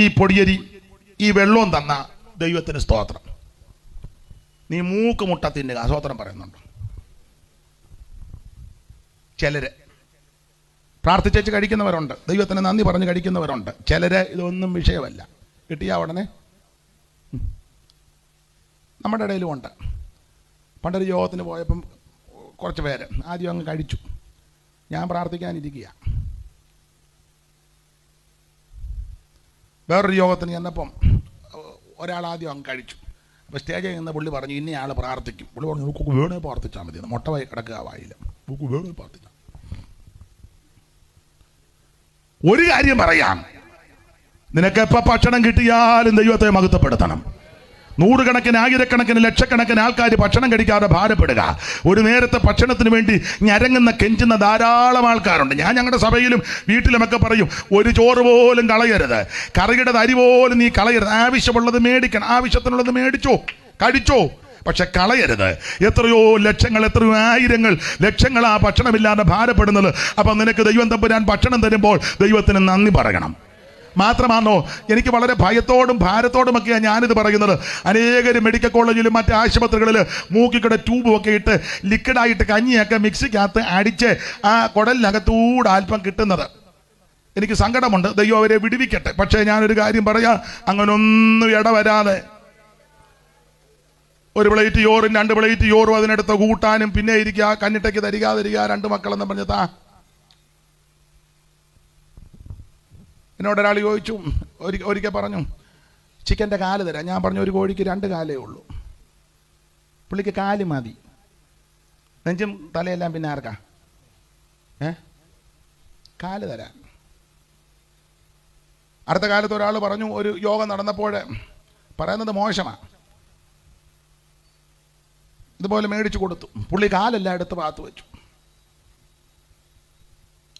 ഈ പൊടിയരി ഈ വെള്ളവും തന്ന ദൈവത്തിന് സ്തോത്രം. നീ മൂക്ക് മുട്ട തിന്നുക, സ്തോത്രം പറയുന്നുണ്ട്. ചിലര് പ്രാർത്ഥിച്ചേച്ച് കഴിക്കുന്നവരുണ്ട്, ദൈവത്തിന് നന്ദി പറഞ്ഞ് കഴിക്കുന്നവരുണ്ട്. ചിലര് ഇതൊന്നും വിഷയമല്ല, കിട്ടിയ ഉടനെ. നമ്മുടെ ഇടയിലും ഉണ്ട്. പണ്ടൊരു യോഗത്തിന് പോയപ്പം കുറച്ച് പേര് ആദ്യം അങ്ങ് കഴിച്ചു. ഞാൻ പ്രാർത്ഥിക്കാനിരിക്കുക. വേറൊരു യോഗത്തിന് ചെന്നപ്പം ഒരാൾ ആദ്യം അങ്ങ് കഴിച്ചു. അപ്പോൾ സ്റ്റേജിൽ നിന്ന് പുള്ളി പറഞ്ഞു, ഇന്നയാൾ പ്രാർത്ഥിക്കും. പുള്ളി പറഞ്ഞു, നമുക്ക് വേണേ പ്രാർത്ഥിച്ചാൽ മതി, മുട്ട വായി കിടക്കുക വായില്ല, നമുക്ക് വേണേ പ്രാർത്ഥിക്കാം. ഒരു കാര്യം പറയാം, നിനക്കെപ്പോൾ ഭക്ഷണം കിട്ടിയാലും ദൈവത്തെ മഹത്വപ്പെടുത്തണം. നൂറുകണക്കിന് ആയിരക്കണക്കിന് ലക്ഷക്കണക്കിന് ആൾക്കാർ ഭക്ഷണം കഴിക്കാതെ ഭാരപ്പെടുക. ഒരു നേരത്തെ ഭക്ഷണത്തിന് വേണ്ടി ഞരങ്ങുന്ന കെഞ്ചുന്ന ധാരാളം ആൾക്കാരുണ്ട്. ഞാൻ ഞങ്ങളുടെ സഭയിലും വീട്ടിലുമൊക്കെ പറയും, ഒരു ചോറ് പോലും കളയരുത്, കറിയുടെ അരി പോലും നീ കളയരുത്. ആവശ്യമുള്ളത് മേടിക്കണം, ആവശ്യത്തിനുള്ളത് മേടിച്ചോ, കഴിച്ചോ, പക്ഷെ കളയരുത്. എത്രയോ ലക്ഷങ്ങൾ, എത്രയോ ആയിരങ്ങൾ, ലക്ഷങ്ങൾ ആ ഭക്ഷണമില്ലാതെ ഭാരപ്പെടുന്നത്. അപ്പം നിനക്ക് ദൈവം തമ്പുരാൻ ഭക്ഷണം തരുമ്പോൾ ദൈവത്തിന് നന്ദി പറയണം. മാത്രമാണോ, എനിക്ക് വളരെ ഭയത്തോടും ഭാരത്തോടുമൊക്കെയാണ് ഞാനിത് പറയുന്നത്. അനേകർ മെഡിക്കൽ കോളേജിലും മറ്റ് ആശുപത്രികളിൽ മൂക്കിക്കടെ ട്യൂബും ഒക്കെ ഇട്ട് ലിക്വിഡായിട്ട് കഞ്ഞിയൊക്കെ മിക്സിക്കകത്ത് അടിച്ച് ആ കുടലിനകത്തൂടെ അല്പം കിട്ടുന്നത്. എനിക്ക് സങ്കടമുണ്ട്, ദൈവം അവരെ വിടുവിക്കട്ടെ. പക്ഷേ ഞാനൊരു കാര്യം പറയാം, അങ്ങനൊന്നും ഇടവരാതെ ഒരു പ്ലേറ്റ് ചോറും 2 പ്ലേറ്റ് ചോറും അതിനടുത്ത് കൂട്ടാനും പിന്നെ ഇരിക്കുക, കന്നിട്ടയ്ക്ക് തരികാതിരിക, 2 മക്കളെന്ന് പറഞ്ഞ് താ. എന്നോടൊരാൾ ചോദിച്ചു, ഒരിക്കൽ പറഞ്ഞു, ചിക്കൻ്റെ കാല് തരാം. ഞാൻ പറഞ്ഞു, ഒരു കോഴിക്ക് 2 കാലേ ഉള്ളൂ. പുള്ളിക്ക് കാല് മതി, നെഞ്ചും തലയെല്ലാം പിന്നെ ആർക്കാ? കാല് തരാൻ. അടുത്ത കാലത്ത് ഒരാൾ പറഞ്ഞു, ഒരു യോഗം നടന്നപ്പോൾ പറയുന്നത് മോശമാണ്, ഇതുപോലെ മേടിച്ചു കൊടുത്തു. പുള്ളി കാലെല്ലാം എടുത്ത് പാത്ത് വെച്ചു,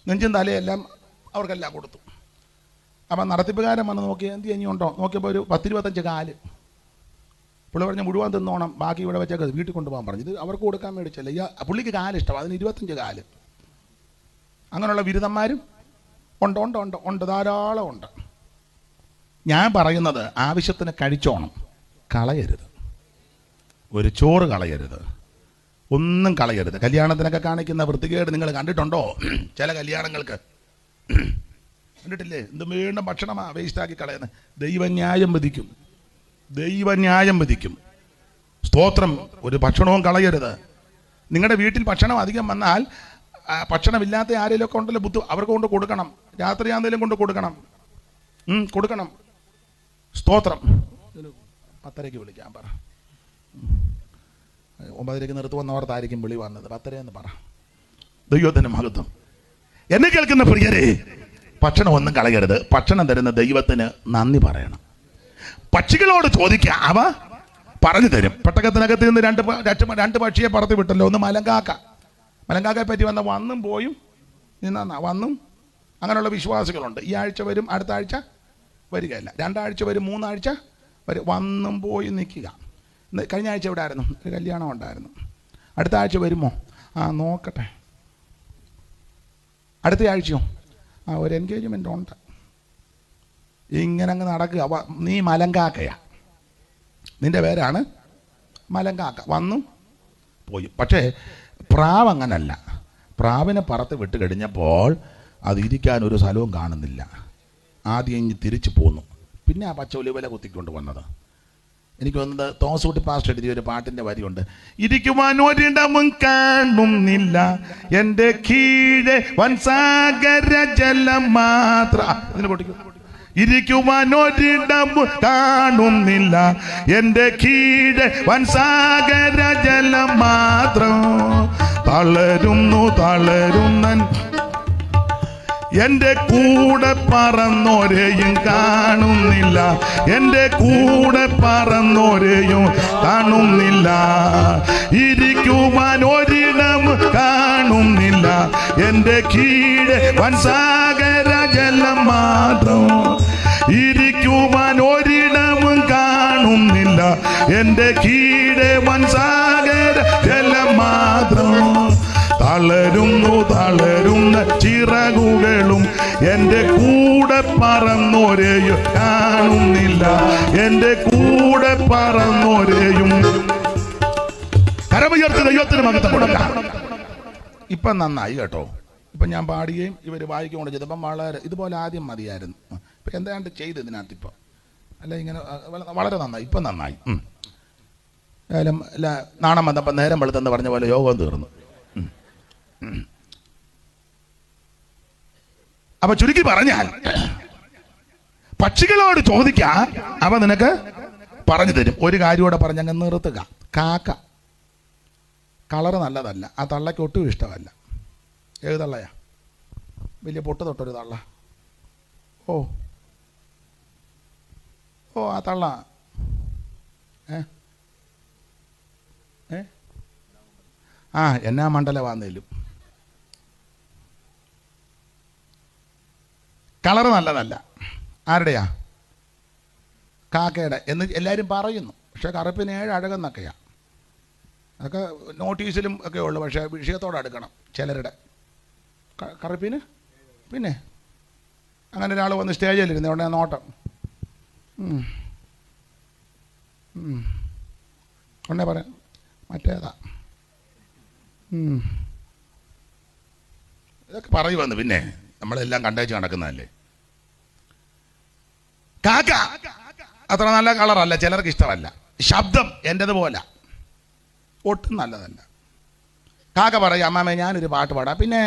നെഞ്ചും തലയെല്ലാം അവർക്കെല്ലാം കൊടുത്തു. അപ്പം നടത്തിപ്പുകാരൻ വന്ന് നോക്കി, എന്ത് കഴിഞ്ഞുണ്ടോ നോക്കിയപ്പോൾ ഒരു 10-25 കാല്. പുള്ളി പറഞ്ഞ് മുഴുവൻ തിന്നോണം, ബാക്കി ഇവിടെ വെച്ചേക്ക് വീട്ടിൽ കൊണ്ടുപോകാൻ പറഞ്ഞു. ഇത് അവർക്ക് കൊടുക്കാൻ മേടിച്ചല്ലേ. പുള്ളിക്ക് കാലിഷ്ടം, അതിന് 25 കാല്. അങ്ങനെയുള്ള ബിരുദന്മാരും ഉണ്ട്, ധാരാളം ഉണ്ട്. ഞാൻ പറയുന്നത്, ആവശ്യത്തിന് കഴിച്ചോണം, കളയരുത്. ഒരു ചോറ് കളയരുത്, ഒന്നും കളയരുത്. കല്യാണത്തിനൊക്കെ കാണിക്കുന്ന വൃത്തികേട് നിങ്ങൾ കണ്ടിട്ടുണ്ടോ? ചില കല്യാണങ്ങൾക്ക് കണ്ടിട്ടില്ലേ? എന്ത് വീണ്ടും ഭക്ഷണമാണ് വേസ്റ്റാക്കി കളയുന്നത്. ദൈവന്യായം വിധിക്കും, ദൈവന്യായം വിധിക്കും. സ്തോത്രം. ഒരു ഭക്ഷണവും കളയരുത്. നിങ്ങളുടെ വീട്ടിൽ ഭക്ഷണം അധികം വന്നാൽ ഭക്ഷണമില്ലാത്ത ആരെങ്കിലുമൊക്കെ ഉണ്ടല്ലോ, അവർക്ക് കൊണ്ട് കൊടുക്കണം. രാത്രി ആണെങ്കിലും കൊണ്ട് കൊടുക്കണം, കൊടുക്കണം. സ്തോത്രം. 10:30 വിളിക്കാൻ പറ. 9:00 നിർത്തുവന്നോർത്തായിരിക്കും വിളി വന്നത്. 10:30 എന്ന് പറ. ദൈവത്തിന് മഹത്വം. എന്നെ കേൾക്കുന്ന പ്രിയരെ, ഭക്ഷണം ഒന്നും കളയരുത്. ഭക്ഷണം തരുന്ന ദൈവത്തിന് നന്ദി പറയണം. പക്ഷികളോട് ചോദിക്കുക, അവ പറഞ്ഞു തരും. പെട്ടകത്തിനകത്ത് നിന്ന് രണ്ട് പക്ഷിയെ പറത്തി വിട്ടല്ലോ. ഒന്ന് മലങ്കാക്ക. മലങ്കാക്കയെ പറ്റി വന്നും പോയും നിന്നാ വന്നും. അങ്ങനെയുള്ള വിശ്വാസികളുണ്ട്. ഈ ആഴ്ച വരും, അടുത്ത ആഴ്ച വരികയില്ല. 2 ആഴ്ച വരും, 3 ആഴ്ച വരും, വന്നും പോയി നിൽക്കുക. കഴിഞ്ഞ ആഴ്ച ഇവിടെ ആയിരുന്നു, ഒരു കല്യാണം ഉണ്ടായിരുന്നു. അടുത്ത ആഴ്ച വരുമോ? നോക്കട്ടെ. അടുത്ത ആഴ്ചയോ? ഒരു എൻഗേജ്മെൻ്റ് ഉണ്ട്. ഇങ്ങനെ അങ്ങ് നടക്കുക. നീ മലങ്കാക്കയാ, നിന്റെ പേരാണ് മലങ്കാക്ക. വന്നു പോയി. പക്ഷേ പ്രാവ് അങ്ങനല്ല. പ്രാവിനെ പറത്ത് വിട്ട് കഴിഞ്ഞപ്പോൾ അത് ഇരിക്കാൻ ഒരു സ്ഥലവും കാണുന്നില്ല. ആദ്യം ഇനി തിരിച്ചു പോന്നു. പിന്നെ ആ പച്ച ഒലിവല കുത്തിക്കൊണ്ട് വന്നത്. എനിക്ക് തോന്നുന്നത് തോസൂട്ടി പാസ്റ്റർ എഴുതിയ ഒരു പാട്ടിൻ്റെ വരിയുണ്ട്. ഇരിക്കുവാൻ ഒരിടമും കാണുന്നില്ല, എൻ്റെ കീഴെ വൻസാഗര ജലം മാത്ര. ഇതിന് പൊട്ടിക്കും. ഇരിക്കുവാൻ ഒരിടമും കാണുന്നില്ല, എൻ്റെ കീഴെ വൻസാഗര ജലം മാത്രം. തളരുന്ന എൻ്റെ കൂടെ പറന്നോരെയും കാണുന്നില്ല, എൻ്റെ കൂടെ പറന്നോരെയും കാണുന്നില്ല. ഇരിക്കുവാൻ ഒരിടം കാണുന്നില്ല, എൻ്റെ കീഴെ വൻസാഗര ജലം മാത്രം. ഇരിക്കുവാൻ ഒരിടം കാണുന്നില്ല, എൻ്റെ കീഴെ വൻസാഗര ജലം മാത്രം. തളരുന്ന ചിറകുകളും എൻ്റെ കൂടെ പറന്നോരെയും കാണുന്നില്ല, എൻ്റെ കൂടെ പറന്നോരെയും. കരമുയർത്തി ദൈവത്തിന് മഹത്വം കൊടുക്കാം. ഇപ്പം നന്നായി കേട്ടോ. ഇപ്പം ഞാൻ പാടുകയും ഇവർ വായിക്കൊണ്ട് ചെയ്തപ്പം വളരെ ഇതുപോലെ ആദ്യം മതിയായിരുന്നു. ഇപ്പം എന്താണ്ട് ചെയ്ത് ഇതിനകത്ത് ഇപ്പം അല്ല, ഇങ്ങനെ വളരെ നന്നായി. ഇപ്പം നന്നായി. അല്ല, നാണം വന്നപ്പം നേരം വെളുത്തെന്ന് പറഞ്ഞ പോലെ യോഗം തീർന്നു. അപ്പൊ ചുരുക്കി പറഞ്ഞാൽ, പക്ഷികളോട് ചോദിക്കാൻ അവ നിനക്ക് പറഞ്ഞു തരും. ഒരു കാര്യമോടെ പറഞ്ഞങ്ങ് നിർത്തുക. കാക്ക കളറ് നല്ലതല്ല, ആ തള്ളയ്ക്ക് ഒട്ടും ഇഷ്ടമല്ല. ഏത് തള്ളയാ? വലിയ പൊട്ട് തൊട്ടൊരു തള്ള. ഓ ആ തള്ള എന്നാ മണ്ഡലമാന്നേലും കളറ് നല്ലതല്ല. ആരുടെയാ? കാക്കയുടെ എന്ന് എല്ലാവരും പറയുന്നു. പക്ഷേ കറുപ്പിന് 7 അഴകെന്നൊക്കെയാണ്. അതൊക്കെ നോട്ടീസിലും ഒക്കെ ഉള്ളു. പക്ഷേ വിഷയത്തോടെ അടുക്കണം ചിലരുടെ. കറുപ്പിന് പിന്നെ അങ്ങനെ ഒരാൾ വന്ന് സ്റ്റേജിലിരുന്ന് ഉടനെ നോട്ടം ഉടനെ പറയാം മറ്റേതാ ഇതൊക്കെ പറയുമെന്ന്. പിന്നെ നമ്മളെല്ലാം കണ്ടേച്ച് നടക്കുന്നതല്ലേ. കാക്ക അത്ര നല്ല കളറല്ല, ചിലർക്ക് ഇഷ്ടമല്ല. ശബ്ദം എൻ്റെതുപോലെ ഒട്ടും നല്ലതല്ല. കാക്ക പറയും, അമ്മാമേ ഞാനൊരു പാട്ട് പാടാം, പിന്നെ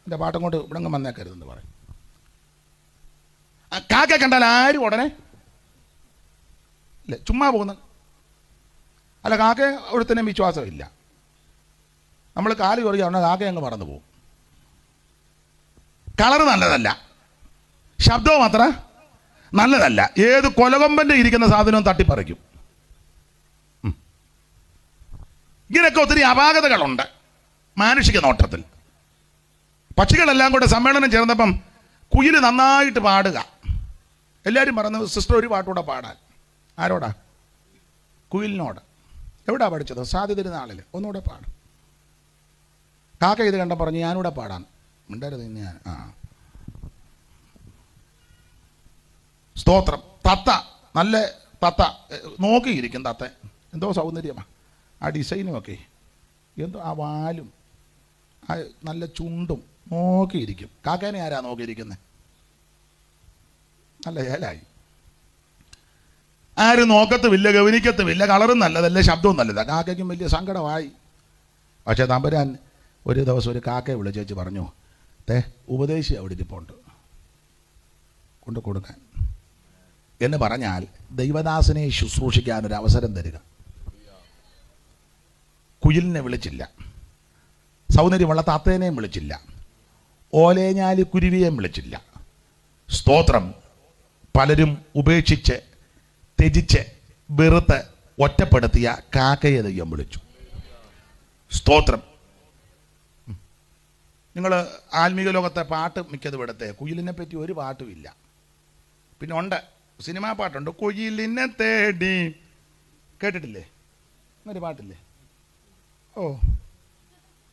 എൻ്റെ പാട്ടും കൊണ്ട് ഇവിടെ വന്നേക്കരുതെന്ന് പറയും. കാക്ക കണ്ടാൽ ആരും ഉടനെ ഇല്ലേ ചുമ്മാ പോകുന്നു. അല്ല, കാക്ക ഒരുത്തന്നെ വിശ്വാസമില്ല. നമ്മൾ കാല് കുറയുക കാക്ക അങ്ങ് പറന്നു പോകും. കളറ് നല്ലതല്ല, ശബ്ദവും അത്ര നല്ലതല്ല. ഏത് കൊലകൊമ്പൻ്റെ ഇരിക്കുന്ന സാധനവും തട്ടിപ്പറിക്കും. ഇങ്ങനെയൊക്കെ ഒത്തിരി അപാകതകളുണ്ട് മാനുഷിക നോട്ടത്തിൽ. പക്ഷികളെല്ലാം കൂടെ സമ്മേളനം ചേർന്നപ്പം കുയിൽ നന്നായിട്ട് പാടുക. എല്ലാവരും പറഞ്ഞു, സിസ്റ്റർ ഒരു പാട്ടുകൂടെ പാടാൻ. ആരോടാ? കുയിലിനോട്. എവിടാ പഠിച്ചത്? സാധ്യതരുന്നാളിൽ. ഒന്നുകൂടെ പാടും. കാക്ക ഇത് കണ്ട പറഞ്ഞു, ഞാനിവിടെ പാടാൻ. മിണ്ടരുത് ഞാൻ. സ്തോത്രം. തത്ത, നല്ല തത്ത നോക്കിയിരിക്കും. തത്ത എന്തോ സൗന്ദര്യമാണ്. ആ ഡിസൈനുമൊക്കെ എന്തോ, ആ വാലും ആ നല്ല ചുണ്ടും നോക്കിയിരിക്കും. കാക്കേനെ ആരാ നോക്കിയിരിക്കുന്നത്? നല്ല ഏലായി. ആരും നോക്കത്തുമില്ല, ഗവനിക്കത്തുമില്ല. കളറും നല്ലതല്ല, ശബ്ദവും നല്ലതാണ്. കാക്കയ്ക്കും വലിയ സങ്കടമായി. പക്ഷേ തമ്പുരാൻ ഒരു ദിവസം ഒരു കാക്കയെ വിളിച്ചേച്ച് പറഞ്ഞു, ഉപദേശി അവിടെ ഇരിപ്പുണ്ട്, കൊണ്ട് കൊടുക്കാൻ എന്ന് പറഞ്ഞാൽ ദൈവദാസനെ ശുശ്രൂഷിക്കാൻ ഒരു അവസരം തരിക. കുയിലിനെ വിളിച്ചില്ല, സൗന്ദര്യമുള്ള താത്തേനെയും വിളിച്ചില്ല, ഓലേഞ്ഞാലി കുരുവിയെയും വിളിച്ചില്ല. സ്തോത്രം. പലരും ഉപേക്ഷിച്ച് ത്യജിച്ച് വെറുത്ത് ഒറ്റപ്പെടുത്തിയ കാക്കയെ ദൈവം വിളിച്ചു. സ്തോത്രം. നിങ്ങൾ ആത്മീക ലോകത്തെ പാട്ട് മിക്കതും എടുത്തേ, കുയിലിനെ പറ്റി ഒരു പാട്ടുമില്ല. പിന്നെ ഉണ്ട് സിനിമാ പാട്ടുണ്ട്, കുയിലിനെ തേടി. കേട്ടിട്ടില്ലേ? എന്നൊരു പാട്ടില്ലേ? ഓ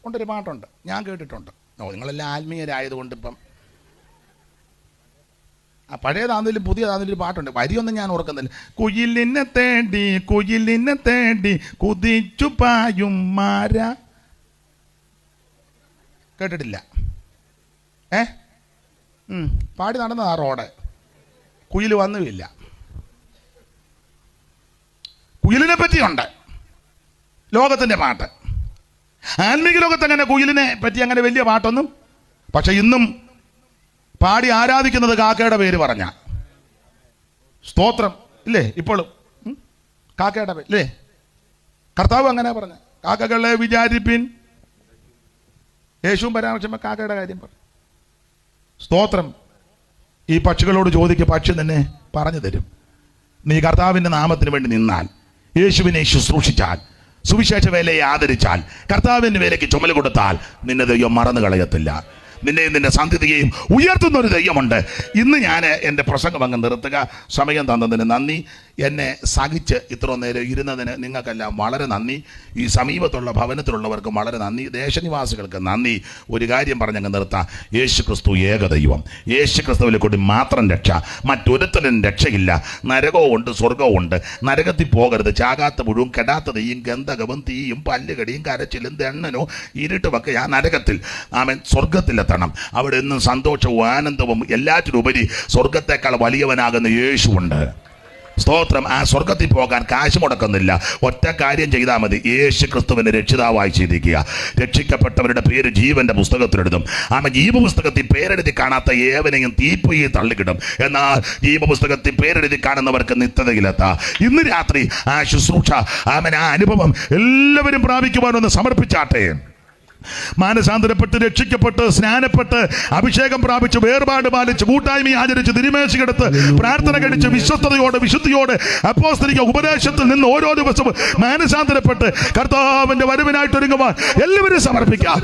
ഉണ്ടൊരു പാട്ടുണ്ട്, ഞാൻ കേട്ടിട്ടുണ്ട്. ഓ നിങ്ങളെല്ലാം ആത്മീയരായതുകൊണ്ട് ഇപ്പം ആ പഴയതാണെങ്കിലും പുതിയതാണെങ്കിലും ഒരു പാട്ടുണ്ട്, വരിയൊന്നും ഞാൻ ഓർക്കുന്നില്ല. കുയിലിനെ തേടി കുയിലിനെ തേടി കുതിച്ചു പായും മാര. കേട്ടിട്ടില്ല? പാടി നടന്നതാ റോഡ്, കുയിൽ വന്നുമില്ല. കുയിലിനെ പറ്റിയുണ്ട് ലോകത്തിൻ്റെ പാട്ട്. ആത്മീക ലോകത്ത് അങ്ങനെ കുയിലിനെ പറ്റി അങ്ങനെ വലിയ പാട്ടൊന്നും, പക്ഷെ ഇന്നും പാടി ആരാധിക്കുന്നത് കാക്കയുടെ പേര് പറഞ്ഞ. സ്തോത്രം ഇല്ലേ? ഇപ്പോഴും കാക്കയുടെ പേര് ഇല്ലേ? കർത്താവ് അങ്ങനെ പറഞ്ഞ, കാക്കകളെ വിചാരിപ്പിൻ. യേശുവും പരാമർശം കാക്കയുടെ കാര്യം പറഞ്ഞു. സ്തോത്രം. ഈ പക്ഷികളോട് ചോദിക്കുക, പക്ഷി തന്നെ പറഞ്ഞു തരും. നീ കർത്താവിൻ്റെ നാമത്തിന് വേണ്ടി നിന്നാൽ, യേശുവിനെ ശുശ്രൂഷിച്ചാൽ, സുവിശേഷ വേലയെ ആദരിച്ചാൽ, കർത്താവിൻ്റെ വേലയ്ക്ക് ചുമൽ കൊടുത്താൽ, നിന്നെ ദൈവം മറന്നു കളയത്തില്ല. നിന്നെയും നിന്റെ സന്തതിയെയും ഉയർത്തുന്ന ഒരു ദൈവമുണ്ട്. ഇന്ന് ഞാൻ എൻ്റെ പ്രസംഗം അങ്ങ് നിർത്തുക. സമയം തന്നതിന് നന്ദി. എന്നെ സഹിച്ച് ഇത്ര നേരം ഇരുന്നതിന് നിങ്ങൾക്കെല്ലാം വളരെ നന്ദി. ഈ സമീപത്തുള്ള ഭവനത്തിലുള്ളവർക്കും വളരെ നന്ദി. ദേശനിവാസികൾക്ക് നന്ദി. ഒരു കാര്യം പറഞ്ഞങ്ങ് നിർത്താം. യേശു ക്രിസ്തു ഏകദൈവം. യേശു ക്രിസ്തുവിനെ കൂടി മാത്രം രക്ഷ, മറ്റൊരുത്തനും രക്ഷയില്ല. നരകവും ഉണ്ട്, സ്വർഗവും ഉണ്ട്. നരകത്തിൽ പോകരുത്. ചാകാത്ത പുഴുവും കെടാത്ത തീയും ഗന്ധകവും തീയും പല്ലുകടിയും കരച്ചിലും ദണ്ണനോ ഇരുട്ടുമൊക്കെ ആ നരകത്തിൽ. ആമേൻ. സ്വർഗത്തിലെത്തണം. അവിടെ എന്നും സന്തോഷവും ആനന്ദവും എല്ലാറ്റിനുപരി സ്വർഗത്തെക്കാൾ വലിയവനാകുന്ന യേശുവുണ്ട്. സ്തോത്രം. ആ സ്വർഗത്തിൽ പോകാൻ കാശ് മുടക്കുന്നില്ല. ഒറ്റ കാര്യം ചെയ്താൽ മതി, യേശു ക്രിസ്തുവിനെ രക്ഷിതാവായി ചെയ്തിരിക്കുക. രക്ഷിക്കപ്പെട്ടവരുടെ പേര് ജീവന്റെ പുസ്തകത്തിലെഴുതും. ആമ ജീവപുസ്തകത്തിൽ പേരെഴുതി കാണാത്ത ഏവനെയും തീപ്പൊയ്യെ തള്ളിക്കിടും. എന്നാൽ ജീവപുസ്തകത്തിൽ പേരെഴുതി കാണുന്നവർക്ക് നിത്യതയിലെത്താം. ഇന്ന് രാത്രി ആ ശുശ്രൂഷ, ആമൻ, ആ അനുഭവം എല്ലാവരും പ്രാപിക്കുവാനൊന്ന് സമർപ്പിച്ചാട്ടെ. മാനസാന്തരപ്പെട്ട് രക്ഷിക്കപ്പെട്ട് സ്നാനപ്പെട്ട് അഭിഷേകം പ്രാപിച്ച് വേർപാട് പാലിച്ച് കൂട്ടായ്മ ആചരിച്ച് തിരുമേശികെടുത്ത് പ്രാർത്ഥന കഴിച്ച് വിശ്വസ്തയോടെ വിശുദ്ധിയോടെ അപ്പോസ്തലിക ഉപദേശത്തിൽ നിന്ന് ഓരോ ദിവസവും മാനസാന്തരപ്പെട്ട് കർത്താവിന്റെ വരവിനായിട്ട് ഒരുങ്ങുവാൻ എല്ലാവരും സമർപ്പിക്കാം.